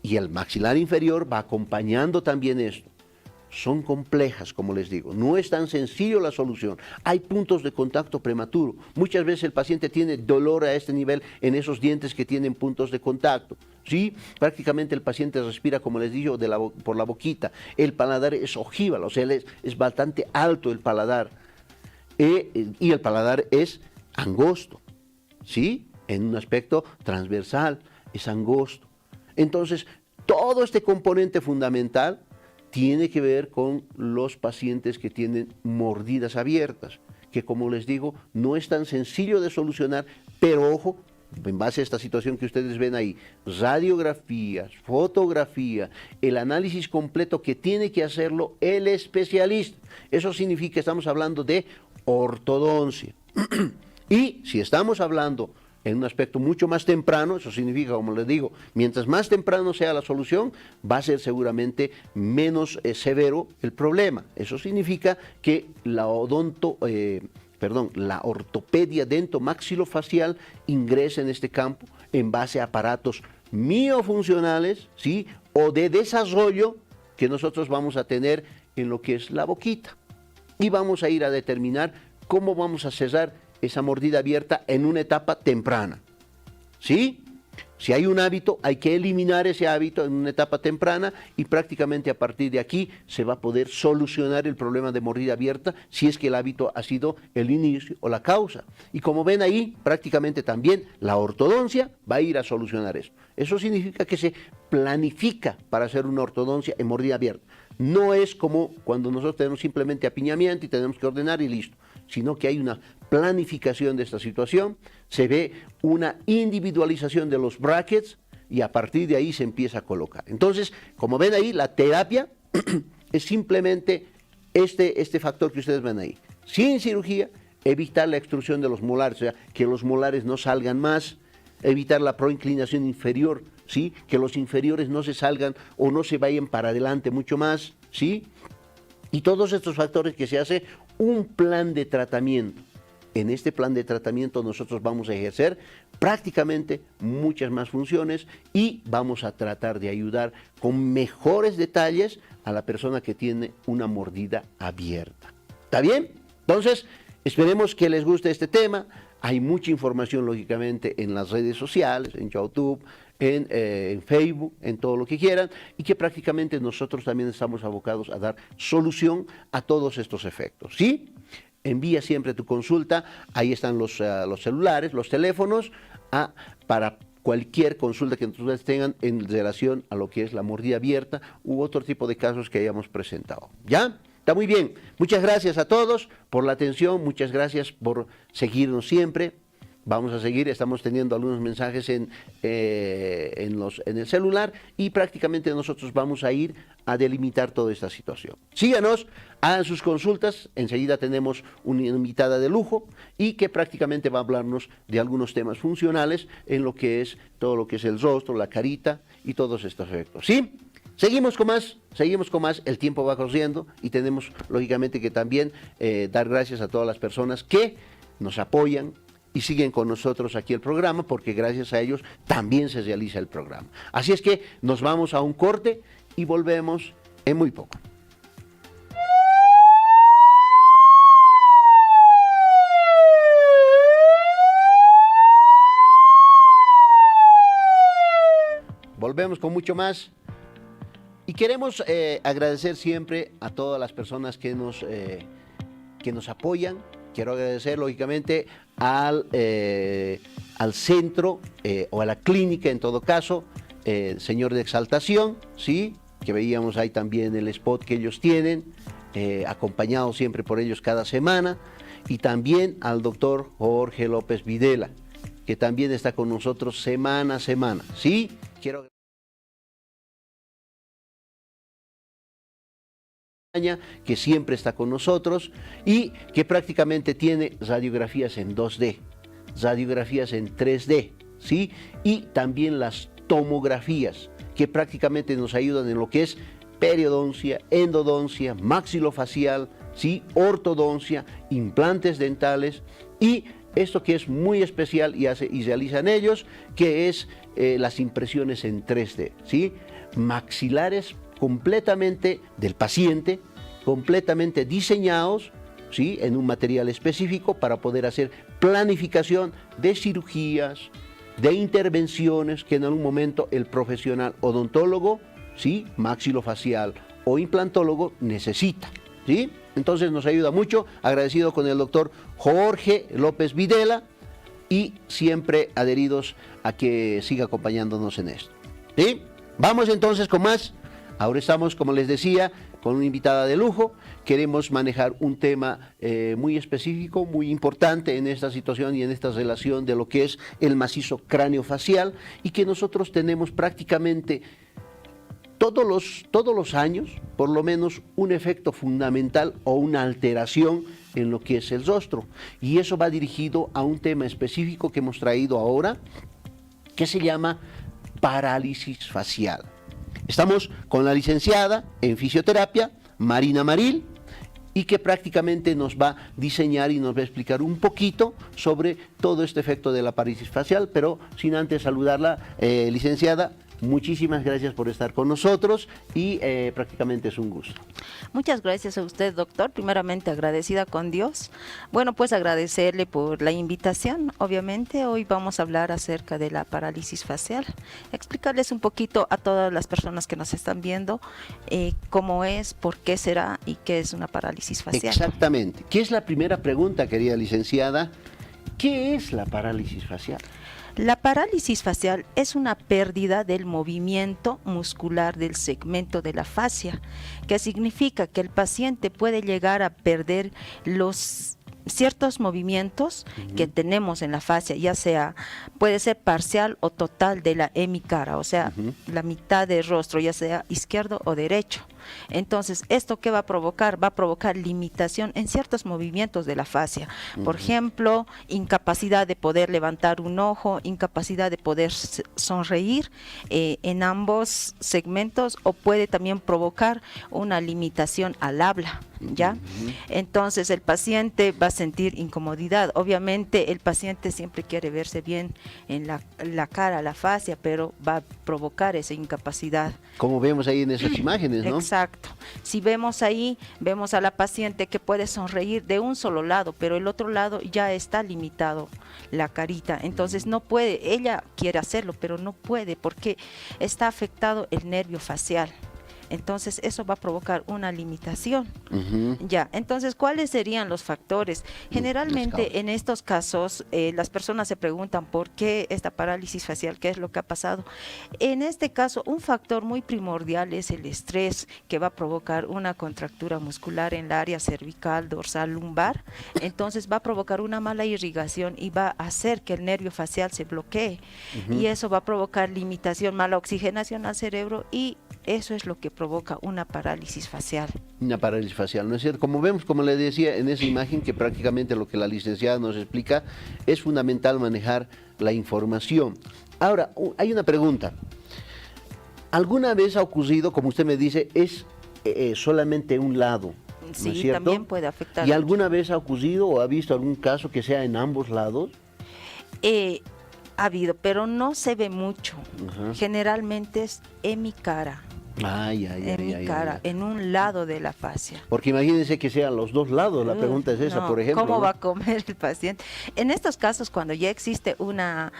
Y el maxilar inferior va acompañando también esto. Son complejas, como les digo, no es tan sencillo la solución. Hay puntos de contacto prematuro. Muchas veces el paciente tiene dolor a este nivel en esos dientes que tienen puntos de contacto. ¿Sí? Prácticamente el paciente respira, como les digo, por la boquita. El paladar es ojíbalo, o sea, es bastante alto el paladar. Y el paladar es angosto, ¿sí? En un aspecto transversal, es angosto. Entonces, todo este componente fundamental tiene que ver con los pacientes que tienen mordidas abiertas, que como les digo, no es tan sencillo de solucionar, pero ojo, en base a esta situación que ustedes ven ahí, radiografías, fotografía, el análisis completo que tiene que hacerlo el especialista. Eso significa que estamos hablando de ortodoncia. Y si estamos hablando en un aspecto mucho más temprano, eso significa, como les digo, mientras más temprano sea la solución, va a ser seguramente menos severo el problema. Eso significa que la ortopedia dentomaxilofacial ingresa en este campo en base a aparatos miofuncionales, ¿sí? O de desarrollo que nosotros vamos a tener en lo que es la boquita. Y vamos a ir a determinar cómo vamos a cesar esa mordida abierta en una etapa temprana, ¿sí? Si hay un hábito, hay que eliminar ese hábito en una etapa temprana y prácticamente a partir de aquí se va a poder solucionar el problema de mordida abierta si es que el hábito ha sido el inicio o la causa. Y como ven ahí, prácticamente también la ortodoncia va a ir a solucionar eso. Eso significa que se planifica para hacer una ortodoncia en mordida abierta. No es como cuando nosotros tenemos simplemente apiñamiento y tenemos que ordenar y listo, sino que hay una planificación de esta situación, se ve una individualización de los brackets y a partir de ahí se empieza a colocar. Entonces, como ven ahí, la terapia es simplemente este factor que ustedes ven ahí. Sin cirugía, evitar la extrusión de los molares, o sea, que los molares no salgan más, evitar la proinclinación inferior, ¿sí? Que los inferiores no se salgan o no se vayan para adelante mucho más, ¿sí? Y todos estos factores que se hace un plan de tratamiento. En este plan de tratamiento nosotros vamos a ejercer prácticamente muchas más funciones y vamos a tratar de ayudar con mejores detalles a la persona que tiene una mordida abierta. ¿Está bien? Entonces, esperemos que les guste este tema. Hay mucha información, lógicamente, en las redes sociales, en YouTube, en Facebook, en todo lo que quieran, y que prácticamente nosotros también estamos abocados a dar solución a todos estos efectos, ¿sí? Envía siempre tu consulta, ahí están los celulares, los teléfonos, para cualquier consulta que ustedes tengan en relación a lo que es la mordida abierta u otro tipo de casos que hayamos presentado, ¿ya? Está muy bien. Muchas gracias a todos por la atención, muchas gracias por seguirnos siempre. Vamos a seguir, estamos teniendo algunos mensajes en el celular y prácticamente nosotros vamos a ir a delimitar toda esta situación. Síganos, hagan sus consultas, enseguida tenemos una invitada de lujo y que prácticamente va a hablarnos de algunos temas funcionales en lo que es todo lo que es el rostro, la carita y todos estos efectos. ¿Sí? Seguimos con más, el tiempo va corriendo y tenemos lógicamente que también dar gracias a todas las personas que nos apoyan y siguen con nosotros aquí el programa, porque gracias a ellos también se realiza el programa. Así es que nos vamos a un corte y volvemos en muy poco. Volvemos con mucho más. Y queremos agradecer siempre a todas las personas que nos apoyan. Quiero agradecer, lógicamente, al centro o a la clínica, en todo caso, Señor de Exaltación, ¿sí? Que veíamos ahí también el spot que ellos tienen, acompañado siempre por ellos cada semana. Y también al doctor Jorge López Videla, que también está con nosotros semana a semana, ¿sí? Quiero que siempre está con nosotros y que prácticamente tiene radiografías en 2D, radiografías en 3D, ¿sí? Y también las tomografías, que prácticamente nos ayudan en lo que es periodoncia, endodoncia, maxilofacial, ¿sí? Ortodoncia, implantes dentales y esto que es muy especial y realizan ellos, que es las impresiones en 3D, ¿sí? Maxilares completamente del paciente, completamente diseñados, ¿sí? En un material específico para poder hacer planificación de cirugías, de intervenciones que en algún momento el profesional odontólogo, ¿sí? Maxilofacial o implantólogo necesita, ¿sí? Entonces nos ayuda mucho, agradecido con el doctor Jorge López Videla y siempre adheridos a que siga acompañándonos en esto, ¿sí? Vamos entonces con más. Ahora estamos, como les decía, con una invitada de lujo. Queremos manejar un tema muy específico, muy importante en esta situación y en esta relación de lo que es el macizo craneofacial y que nosotros tenemos prácticamente todos los años, por lo menos, un efecto fundamental o una alteración en lo que es el rostro. Y eso va dirigido a un tema específico que hemos traído ahora, que se llama parálisis facial. Estamos con la licenciada en fisioterapia, Marina Maril, y que prácticamente nos va a diseñar y nos va a explicar un poquito sobre todo este efecto de la parálisis facial, pero sin antes saludarla, licenciada, muchísimas gracias por estar con nosotros y prácticamente es un gusto. Muchas gracias a usted, doctor. Primeramente agradecida con Dios. Bueno, pues agradecerle por la invitación. Obviamente hoy vamos a hablar acerca de la parálisis facial. Explicarles un poquito a todas las personas que nos están viendo cómo es, por qué será y qué es una parálisis facial. Exactamente. ¿Qué es la primera pregunta, querida licenciada? ¿Qué es la parálisis facial? La parálisis facial es una pérdida del movimiento muscular del segmento de la fascia, que significa que el paciente puede llegar a perder los ciertos movimientos que tenemos en la fascia, ya sea, puede ser parcial o total de la hemicara, o sea, la mitad del rostro, ya sea izquierdo o derecho. Entonces, ¿esto qué va a provocar? Va a provocar limitación en ciertos movimientos de la fascia. Por ejemplo, incapacidad de poder levantar un ojo, incapacidad de poder sonreír en ambos segmentos, o puede también provocar una limitación al habla, ¿ya? Entonces, el paciente va a sentir incomodidad. Obviamente, el paciente siempre quiere verse bien en la cara, la fascia, pero va a provocar esa incapacidad. Como vemos ahí en esas imágenes, ¿no? Exacto. Si vemos ahí, vemos a la paciente que puede sonreír de un solo lado, pero el otro lado ya está limitado la carita. Entonces no puede, ella quiere hacerlo, pero no puede porque está afectado el nervio facial. Entonces eso va a provocar una limitación. Ya, entonces, ¿cuáles serían los factores? Generalmente en estos casos las personas se preguntan por qué esta parálisis facial, qué es lo que ha pasado. En este caso, un factor muy primordial es el estrés, que va a provocar una contractura muscular en la área cervical, dorsal, lumbar. Entonces va a provocar una mala irrigación y va a hacer que el nervio facial se bloquee. Y eso va a provocar limitación, mala oxigenación al cerebro, y eso es lo que provoca una parálisis facial. Una parálisis facial, ¿no es cierto? Como vemos, como le decía en esa imagen, que prácticamente lo que la licenciada nos explica, es fundamental manejar la información. Ahora, hay una pregunta. ¿Alguna vez ha ocurrido, como usted me dice, es solamente un lado? ¿No es Sí, cierto? también puede afectar. ¿Y alguna vez ha ocurrido o ha visto algún caso que sea en ambos lados? Ha habido, pero no se ve mucho. Generalmente es en mi cara. En mi cara, en un lado de la fascia. Porque imagínense que sean los dos lados, la pregunta es esa, No, por ejemplo. ¿cómo ¿no? va a comer el paciente? En estos casos, cuando ya existe una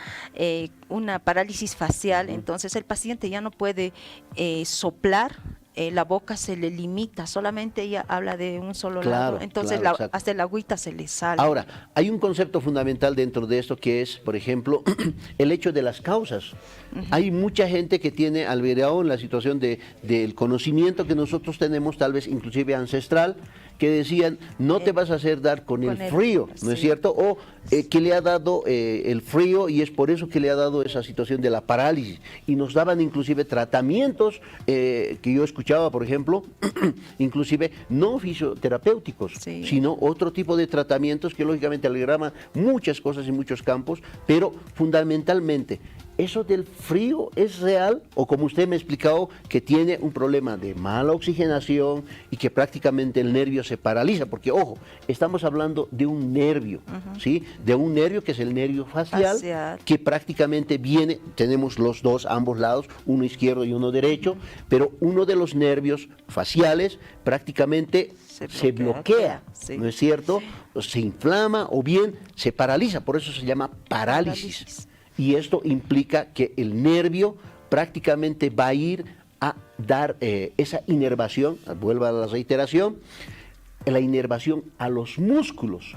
parálisis facial, entonces el paciente ya no puede soplar, la boca se le limita, solamente ella habla de un solo lado, entonces hasta el agüita se le sale. Ahora, hay un concepto fundamental dentro de esto que es, por ejemplo, el hecho de las causas. Hay mucha gente que tiene albergado en la situación del conocimiento que nosotros tenemos, tal vez inclusive ancestral, que decían, no te vas a hacer dar con el frío, ¿no es cierto? O que le ha dado el frío y es por eso que le ha dado esa situación de la parálisis. Y nos daban inclusive tratamientos que yo escuchaba, por ejemplo, inclusive no fisioterapéuticos, sino otro tipo de tratamientos que lógicamente alegraban muchas cosas en muchos campos, pero fundamentalmente, ¿eso del frío es real? O como usted me ha explicado, que tiene un problema de mala oxigenación y que prácticamente el nervio se paraliza, porque ojo, estamos hablando de un nervio, ¿sí? De un nervio que es el nervio facial, que prácticamente viene, tenemos los dos, ambos lados, uno izquierdo y uno derecho, pero uno de los nervios faciales prácticamente se bloquea, ¿no es cierto? Se inflama o bien se paraliza, por eso se llama parálisis. Y esto implica que el nervio prácticamente va a ir a dar esa inervación, vuelvo a la reiteración, la inervación a los músculos.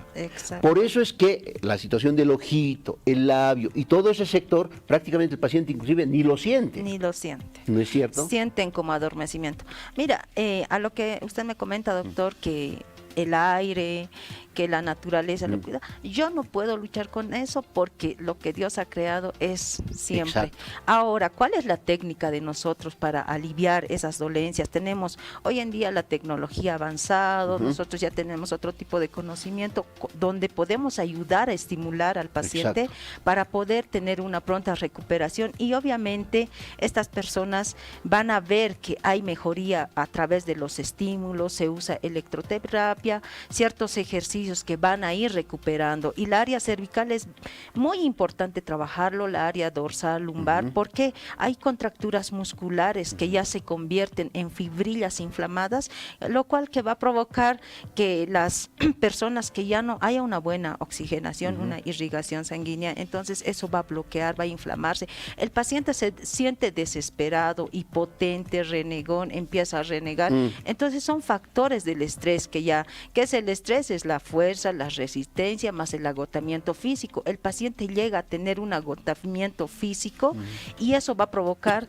Por eso es que la situación del ojito, el labio y todo ese sector, prácticamente el paciente inclusive ni lo siente. Ni lo siente. ¿No es cierto? Sienten como adormecimiento. Mira, a lo que usted me comenta, doctor, que el aire, que la naturaleza lo cuida. Yo no puedo luchar con eso porque lo que Dios ha creado es siempre. Exacto. Ahora, ¿cuál es la técnica de nosotros para aliviar esas dolencias? Tenemos hoy en día la tecnología avanzada, nosotros ya tenemos otro tipo de conocimiento donde podemos ayudar a estimular al paciente para poder tener una pronta recuperación, y obviamente estas personas van a ver que hay mejoría a través de los estímulos, se usa electroterapia, ciertos ejercicios que van a ir recuperando, y la área cervical es muy importante trabajarlo, la área dorsal, lumbar, porque hay contracturas musculares que ya se convierten en fibrillas inflamadas, lo cual que va a provocar que las personas que ya no haya una buena oxigenación, una irrigación sanguínea, entonces eso va a bloquear, va a inflamarse. El paciente se siente desesperado, impotente, renegón, empieza a renegar. Entonces son factores del estrés ¿qué es el estrés? Es la fuerza, la resistencia, más el agotamiento físico. El paciente llega a tener un agotamiento físico y eso va a provocar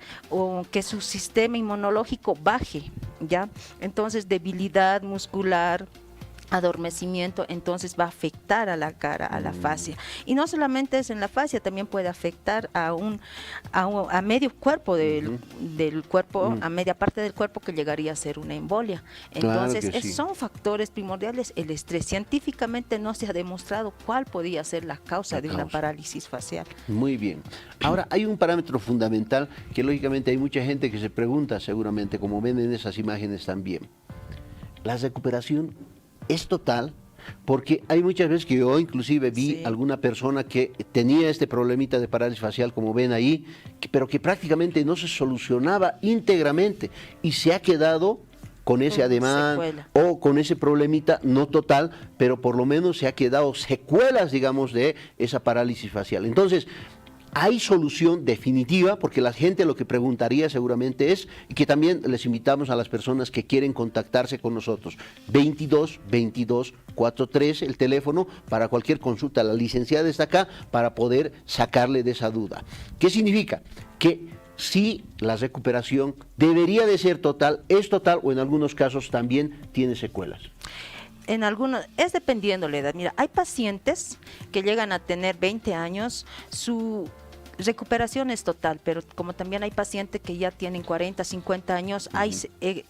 que su sistema inmunológico baje, ¿ya? Entonces debilidad muscular, adormecimiento, entonces va a afectar a la cara, a la fascia. Y no solamente es en la fascia, también puede afectar a medio cuerpo del cuerpo, a media parte del cuerpo, que llegaría a ser una embolia. Entonces, Claro que sí. son factores primordiales. El estrés, científicamente no se ha demostrado cuál podría ser la causa de una parálisis facial. Muy bien. Ahora, hay un parámetro fundamental que lógicamente hay mucha gente que se pregunta, seguramente, como ven en esas imágenes también. La recuperación es total, porque hay muchas veces que yo inclusive vi alguna persona que tenía este problemita de parálisis facial, como ven ahí, pero que prácticamente no se solucionaba íntegramente y se ha quedado con ese ademán o con ese problemita, no total, pero por lo menos se ha quedado secuelas, digamos, de esa parálisis facial. Entonces, hay solución definitiva, porque la gente lo que preguntaría seguramente es, y que también les invitamos a las personas que quieren contactarse con nosotros, 22 22 43, el teléfono para cualquier consulta. La licenciada está acá para poder sacarle de esa duda. ¿Qué significa? Que si la recuperación debería de ser total, es total, o en algunos casos también tiene secuelas. En algunos, es dependiendo la edad. Mira, hay pacientes que llegan a tener 20 años, su recuperación es total, pero como también hay pacientes que ya tienen 40, 50 años,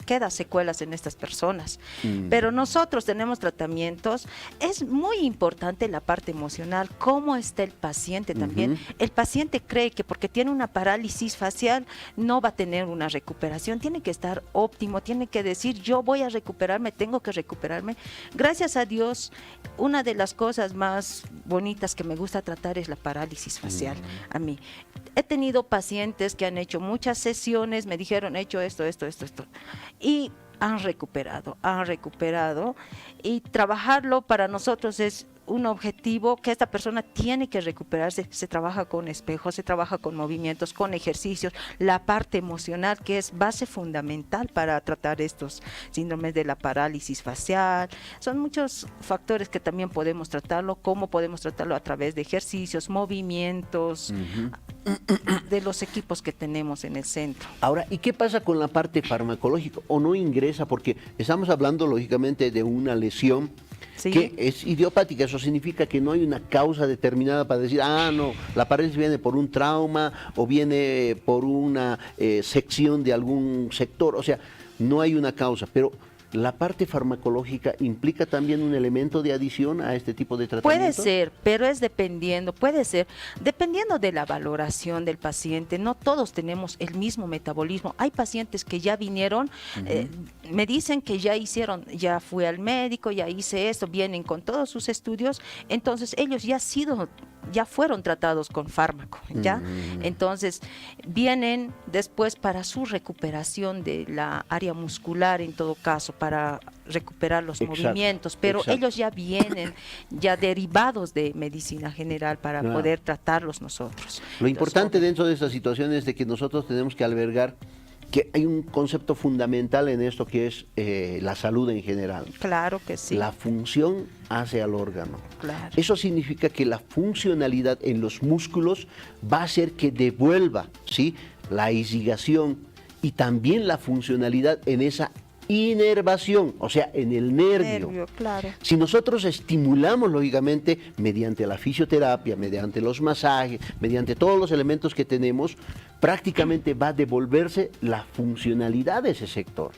queda secuelas en estas personas. Pero nosotros tenemos tratamientos, es muy importante la parte emocional, cómo está el paciente también. El paciente cree que porque tiene una parálisis facial no va a tener una recuperación, tiene que estar óptimo, tiene que decir yo voy a recuperarme, tengo que recuperarme. Gracias a Dios, una de las cosas más bonitas que me gusta tratar es la parálisis facial. A mí he tenido pacientes que han hecho muchas sesiones, me dijeron, he hecho esto, y han recuperado, y trabajarlo para nosotros es un objetivo que esta persona tiene que recuperarse. Se trabaja con espejos, se trabaja con movimientos, con ejercicios, la parte emocional que es base fundamental para tratar estos síndromes de la parálisis facial. Son muchos factores que también podemos tratarlo, cómo podemos tratarlo a través de ejercicios, movimientos, de los equipos que tenemos en el centro. Ahora, ¿y qué pasa con la parte farmacológica? ¿O no ingresa? Porque estamos hablando lógicamente de una lesión que es idiopática. Eso significa que no hay una causa determinada para decir, no, la parálisis viene por un trauma o viene por una sección de algún sector. O sea, no hay una causa, pero ¿la parte farmacológica implica también un elemento de adición a este tipo de tratamiento? Puede ser, pero es dependiendo de la valoración del paciente. No todos tenemos el mismo metabolismo. Hay pacientes que ya vinieron, me dicen que ya fui al médico, ya hice esto, vienen con todos sus estudios, entonces ellos ya fueron tratados con fármaco, ¿ya? Entonces, vienen después para su recuperación de la área muscular, en todo caso, para recuperar los movimientos, pero ellos ya vienen ya derivados de medicina general para poder tratarlos nosotros. Lo importante dentro de esta situación es de que nosotros tenemos que albergar que hay un concepto fundamental en esto que es la salud en general. Claro que sí. La función hace al órgano. Claro. Eso significa que la funcionalidad en los músculos va a hacer que devuelva, ¿sí?, la irrigación y también la funcionalidad en esa inervación, o sea, en el nervio. Claro. Si nosotros estimulamos, lógicamente, mediante la fisioterapia, mediante los masajes, mediante todos los elementos que tenemos, prácticamente va a devolverse la funcionalidad de ese sector.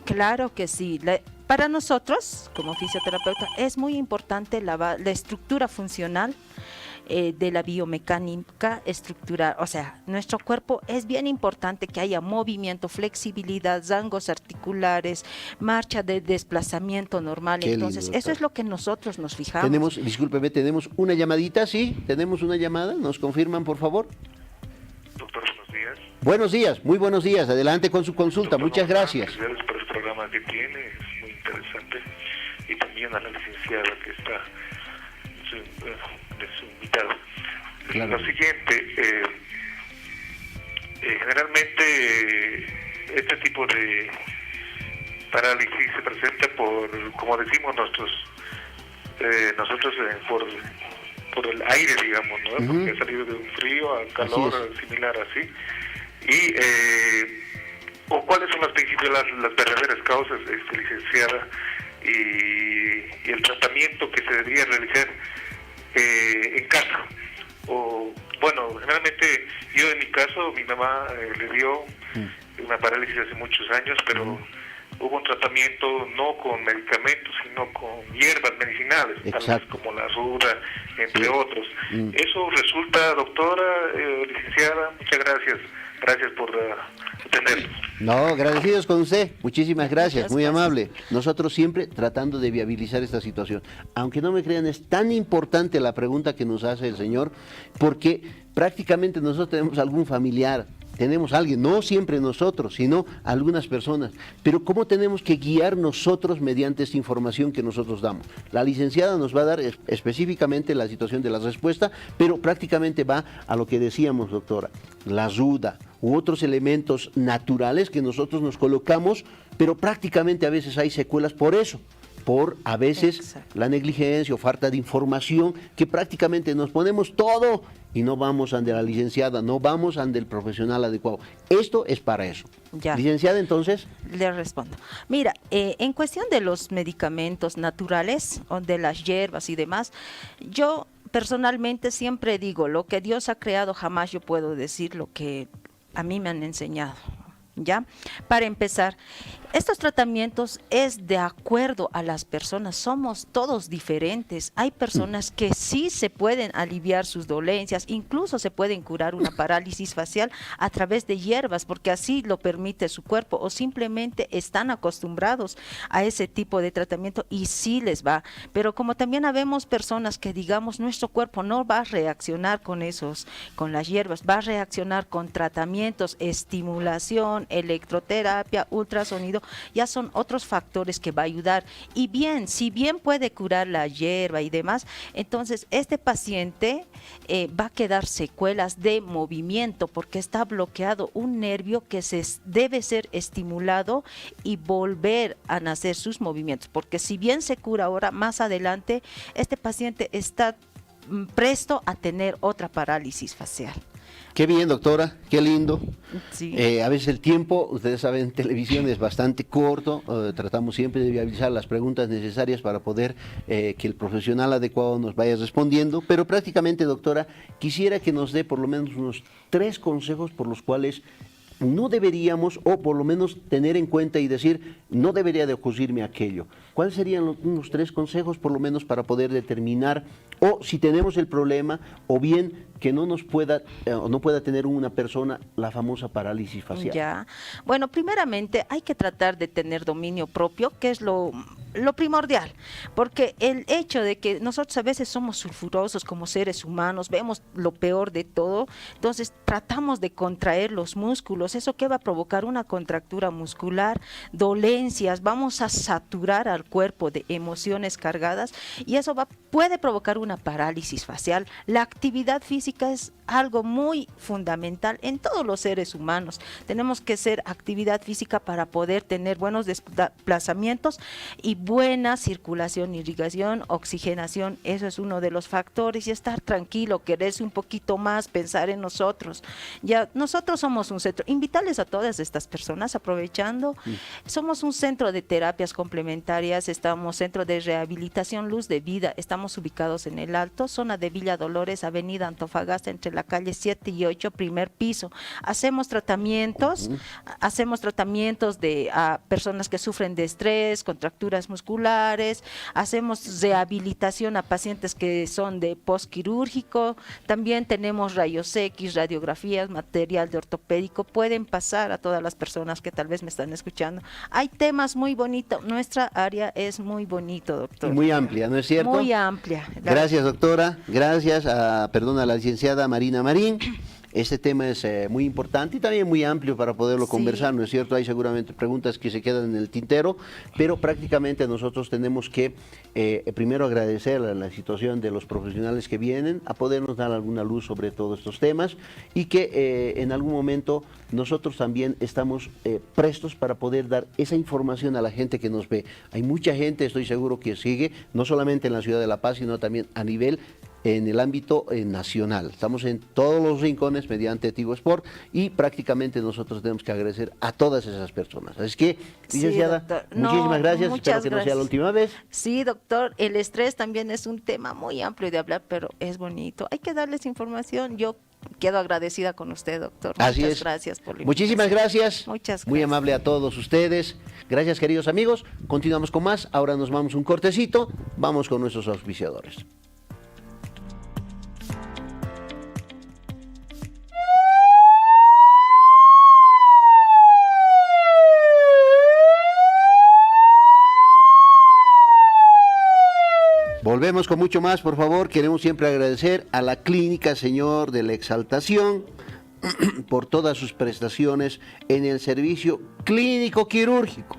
Claro que sí. Para nosotros, como fisioterapeuta, es muy importante la estructura funcional de la biomecánica estructural. O sea, nuestro cuerpo es bien importante que haya movimiento, flexibilidad, rangos articulares, marcha de desplazamiento normal. Qué entonces, lindo, eso es lo que nosotros nos fijamos. Discúlpeme, tenemos una llamadita, ¿sí? ¿Tenemos una llamada? ¿Nos confirman, por favor? Doctor, buenos días. Buenos días, muy buenos días. Adelante con su consulta. Muchas gracias. Gracias por el programa que tiene, es muy interesante. Y también a la licenciada que está de su invitado. Claro. Lo siguiente, generalmente este tipo de parálisis se presenta por, como decimos nosotros por el aire, digamos, ¿no? Porque ha salido de un frío a calor similar así. Y o cuáles son las principales, las verdaderas causas, licenciada, y el tratamiento que se debería realizar en casa. O bueno, generalmente yo en mi caso, mi mamá le dio una parálisis hace muchos años, pero hubo un tratamiento no con medicamentos, sino con hierbas medicinales, tales como la ruda, entre otros. ¿Eso resulta, doctora, licenciada? Muchas gracias. Gracias por atendernos. No, agradecidos con usted. Muchísimas gracias, muy amable. Nosotros siempre tratando de viabilizar esta situación. Aunque no me crean, es tan importante la pregunta que nos hace el señor, porque prácticamente nosotros tenemos algún familiar tenemos a alguien, no siempre nosotros, sino algunas personas. Pero ¿cómo tenemos que guiar nosotros mediante esta información que nosotros damos? La licenciada nos va a dar específicamente la situación de la respuesta, pero prácticamente va a lo que decíamos, doctora, la ruda u otros elementos naturales que nosotros nos colocamos, pero prácticamente a veces hay secuelas por eso. Por a veces la negligencia o falta de información, que prácticamente nos ponemos todo y no vamos ante la licenciada, no vamos ante el profesional adecuado. Esto es para eso. Ya. Licenciada, entonces. Le respondo. Mira, en cuestión de los medicamentos naturales o de las hierbas y demás, yo personalmente siempre digo, lo que Dios ha creado jamás yo puedo decir lo que a mí me han enseñado. ¿Ya? Para empezar, estos tratamientos es de acuerdo a las personas, somos todos diferentes. Hay personas que sí se pueden aliviar sus dolencias, incluso se pueden curar una parálisis facial a través de hierbas, porque así lo permite su cuerpo, o simplemente están acostumbrados a ese tipo de tratamiento y sí les va. Pero como también habemos personas que, digamos, nuestro cuerpo no va a reaccionar con las hierbas, va a reaccionar con tratamientos, estimulación, electroterapia, ultrasonido, ya son otros factores que va a ayudar. Y bien, si bien puede curar la hierba y demás, entonces este paciente va a quedar secuelas de movimiento porque está bloqueado un nervio que debe ser estimulado y volver a nacer sus movimientos, porque si bien se cura ahora, más adelante este paciente está presto a tener otra parálisis facial. Qué bien, doctora, qué lindo. Sí. A veces el tiempo, ustedes saben, en televisión es bastante corto, tratamos siempre de viabilizar las preguntas necesarias para poder que el profesional adecuado nos vaya respondiendo, pero prácticamente, doctora, quisiera que nos dé por lo menos unos 3 consejos por los cuales no deberíamos, o por lo menos tener en cuenta y decir, no debería de ocurrirme aquello. ¿Cuáles serían unos 3 consejos por lo menos para poder determinar, o si tenemos el problema, o bien que no nos pueda, o no pueda tener una persona la famosa parálisis facial? Ya. Bueno, primeramente hay que tratar de tener dominio propio, que es lo primordial, porque el hecho de que nosotros a veces somos sulfurosos como seres humanos, vemos lo peor de todo, entonces tratamos de contraer los músculos, ¿eso qué va a provocar? Una contractura muscular, dolencias, vamos a saturar al cuerpo de emociones cargadas y eso puede provocar una parálisis facial. La actividad física es algo muy fundamental en todos los seres humanos. Tenemos que hacer actividad física para poder tener buenos desplazamientos y buena circulación, irrigación, oxigenación. Eso es uno de los factores, y estar tranquilo, quererse un poquito más, pensar en nosotros. Ya nosotros somos un centro, invitarles a todas estas personas, aprovechando, somos un centro de terapias complementarias, estamos centro de rehabilitación Luz de Vida, estamos ubicados en el Alto, zona de Villa Dolores, avenida Antofagasta, entre la calle 7 y 8, primer piso. Hacemos tratamientos a personas que sufren de estrés, contracturas musculares, hacemos rehabilitación a pacientes que son de postquirúrgico, también tenemos rayos X, radiografías, material de ortopédico, pueden pasar a todas las personas que tal vez me están escuchando. Hay temas muy bonitos, nuestra área es muy bonito, doctor. Muy amplia, ¿no es cierto? Muy amplia. Gracias, doctora. Gracias a la licenciada Marina Marín. Este tema es muy importante y también muy amplio para poderlo conversar, ¿no es cierto? Hay seguramente preguntas que se quedan en el tintero, pero prácticamente nosotros tenemos que primero agradecer la situación de los profesionales que vienen a podernos dar alguna luz sobre todos estos temas, y que en algún momento nosotros también estamos prestos para poder dar esa información a la gente que nos ve. Hay mucha gente, estoy seguro, que sigue, no solamente en la ciudad de La Paz, sino también a nivel en el ámbito nacional. Estamos en todos los rincones mediante Tigo Sport, y prácticamente nosotros tenemos que agradecer a todas esas personas. Así que, licenciada, muchísimas gracias. Espero que no sea la última vez. Sí, doctor, el estrés también es un tema muy amplio de hablar, pero es bonito. Hay que darles información. Yo quedo agradecida con usted, doctor. Muchas gracias por la invitación. Muchísimas gracias. Muchas gracias. Muy amable a todos ustedes. Gracias, queridos amigos. Continuamos con más. Ahora nos vamos un cortecito. Vamos con nuestros auspiciadores. Volvemos con mucho más, por favor. Queremos siempre agradecer a la Clínica Señor de la Exaltación, por todas sus prestaciones en el servicio clínico quirúrgico.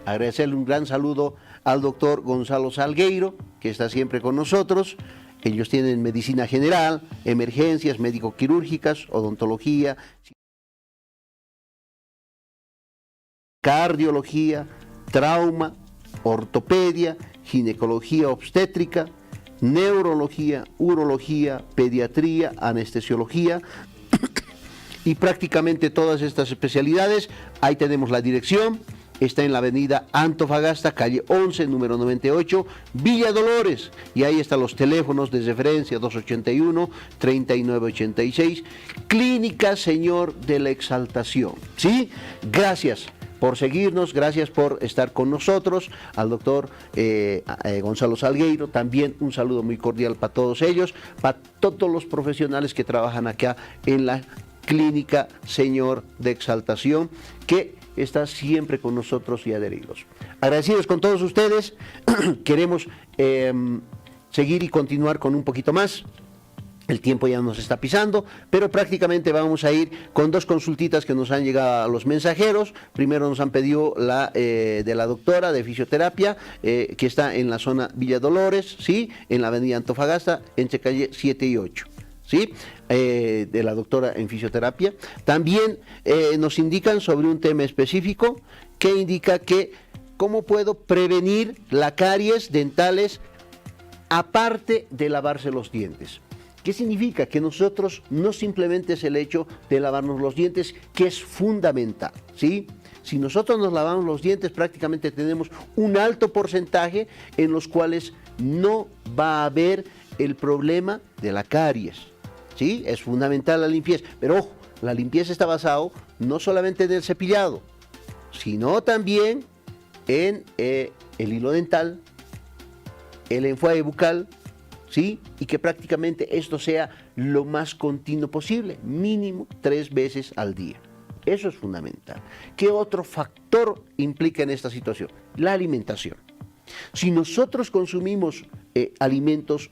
Agradecerle un gran saludo al doctor Gonzalo Salgueiro, que está siempre con nosotros. Ellos tienen medicina general, emergencias médico-quirúrgicas, odontología, cardiología, trauma, ortopedia, ginecología obstétrica, neurología, urología, pediatría, anestesiología y prácticamente todas estas especialidades. Ahí tenemos la dirección. Está en la avenida Antofagasta, calle 11, número 98, Villa Dolores. Y ahí están los teléfonos de referencia, 281-3986. Clínica Señor de la Exaltación. ¿Sí? Gracias por seguirnos, gracias por estar con nosotros. Al doctor Gonzalo Salgueiro, también un saludo muy cordial para todos ellos, para todos los profesionales que trabajan acá en la Clínica Señor de Exaltación, que está siempre con nosotros y adheridos. Agradecidos con todos ustedes, queremos seguir y continuar con un poquito más. El tiempo ya nos está pisando, pero prácticamente vamos a ir con dos consultitas que nos han llegado a los mensajeros. Primero nos han pedido la de la doctora de fisioterapia, que está en la zona Villa Dolores, ¿sí? En la avenida Antofagasta, entre calle 7 y 8. ¿Sí? De la doctora en fisioterapia. También nos indican sobre un tema específico que indica que cómo puedo prevenir la caries dentales aparte de lavarse los dientes. ¿Qué significa? Que nosotros no simplemente es el hecho de lavarnos los dientes, que es fundamental, ¿sí? Si nosotros nos lavamos los dientes, prácticamente tenemos un alto porcentaje en los cuales no va a haber el problema de la caries. ¿Sí? Es fundamental la limpieza, pero ojo, la limpieza está basada no solamente en el cepillado, sino también en el hilo dental, el enjuague bucal, ¿sí? Y que prácticamente esto sea lo más continuo posible, mínimo 3 veces al día. Eso es fundamental. ¿Qué otro factor implica en esta situación? La alimentación. Si nosotros consumimos alimentos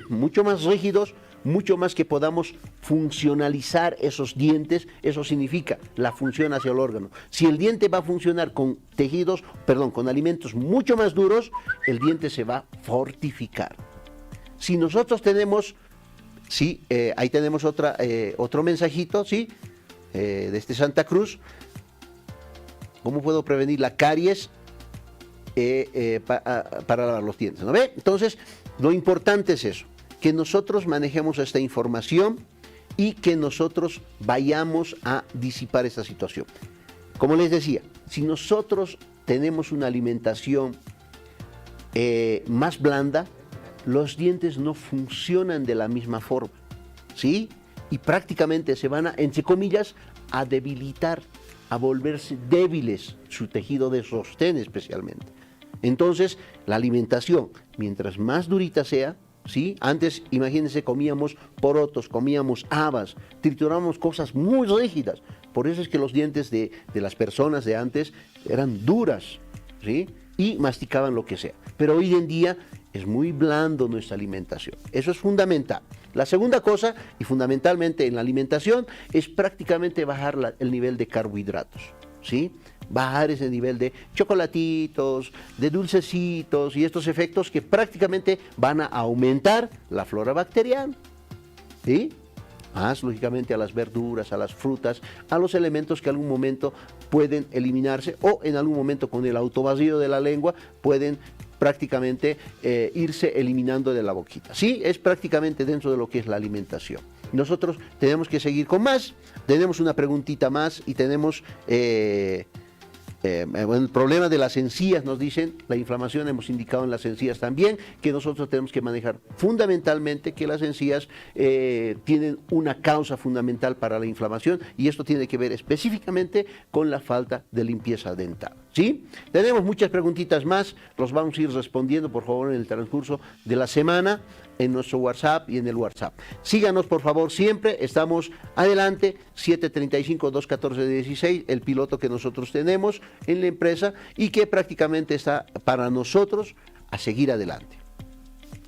mucho más rígidos, mucho más que podamos funcionalizar esos dientes, eso significa la función hacia el órgano. Si el diente va a funcionar con con alimentos mucho más duros, el diente se va a fortificar. Si nosotros tenemos, sí, ahí tenemos otro mensajito, sí, desde Santa Cruz. ¿Cómo puedo prevenir la caries para lavar los dientes? ¿No ve? Entonces, lo importante es eso, que nosotros manejemos esta información y que nosotros vayamos a disipar esta situación. Como les decía, si nosotros tenemos una alimentación más blanda, los dientes no funcionan de la misma forma, ¿sí? Y prácticamente se van a, entre comillas, a debilitar, a volverse débiles, su tejido de sostén especialmente. Entonces, la alimentación, mientras más durita sea, ¿sí? Antes, imagínense, comíamos porotos, comíamos habas, triturábamos cosas muy rígidas. Por eso es que los dientes de las personas de antes eran duras, ¿sí? Y masticaban lo que sea. Pero hoy en día es muy blando nuestra alimentación. Eso es fundamental. La segunda cosa, y fundamentalmente en la alimentación, es prácticamente bajar el nivel de carbohidratos, ¿sí? Bajar ese nivel de chocolatitos, de dulcecitos y estos efectos que prácticamente van a aumentar la flora bacteriana, ¿sí? Más lógicamente a las verduras, a las frutas, a los elementos que en algún momento pueden eliminarse o en algún momento con el autovacío de la lengua pueden prácticamente irse eliminando de la boquita. Sí, es prácticamente dentro de lo que es la alimentación. Nosotros tenemos que seguir con más, tenemos una preguntita más y tenemos el problema de las encías, nos dicen, la inflamación hemos indicado en las encías también, que nosotros tenemos que manejar fundamentalmente que las encías tienen una causa fundamental para la inflamación y esto tiene que ver específicamente con la falta de limpieza dental. ¿Sí? Tenemos muchas preguntitas más, los vamos a ir respondiendo por favor en el transcurso de la semana en nuestro WhatsApp y en el WhatsApp. Síganos por favor siempre, estamos adelante, 735-214-16, el piloto que nosotros tenemos en la empresa y que prácticamente está para nosotros a seguir adelante.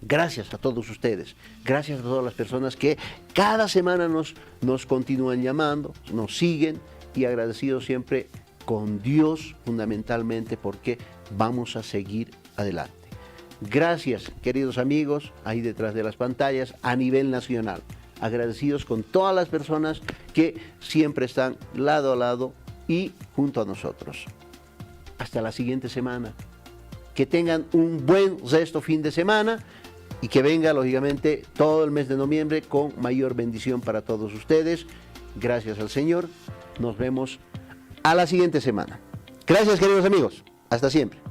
Gracias a todos ustedes, gracias a todas las personas que cada semana nos continúan llamando, nos siguen, y agradecidos siempre con Dios fundamentalmente, porque vamos a seguir adelante. Gracias, queridos amigos, ahí detrás de las pantallas, a nivel nacional. Agradecidos con todas las personas que siempre están lado a lado y junto a nosotros. Hasta la siguiente semana. Que tengan un buen resto fin de semana y que venga, lógicamente, todo el mes de noviembre con mayor bendición para todos ustedes. Gracias al Señor. Nos vemos a la siguiente semana. Gracias, queridos amigos. Hasta siempre.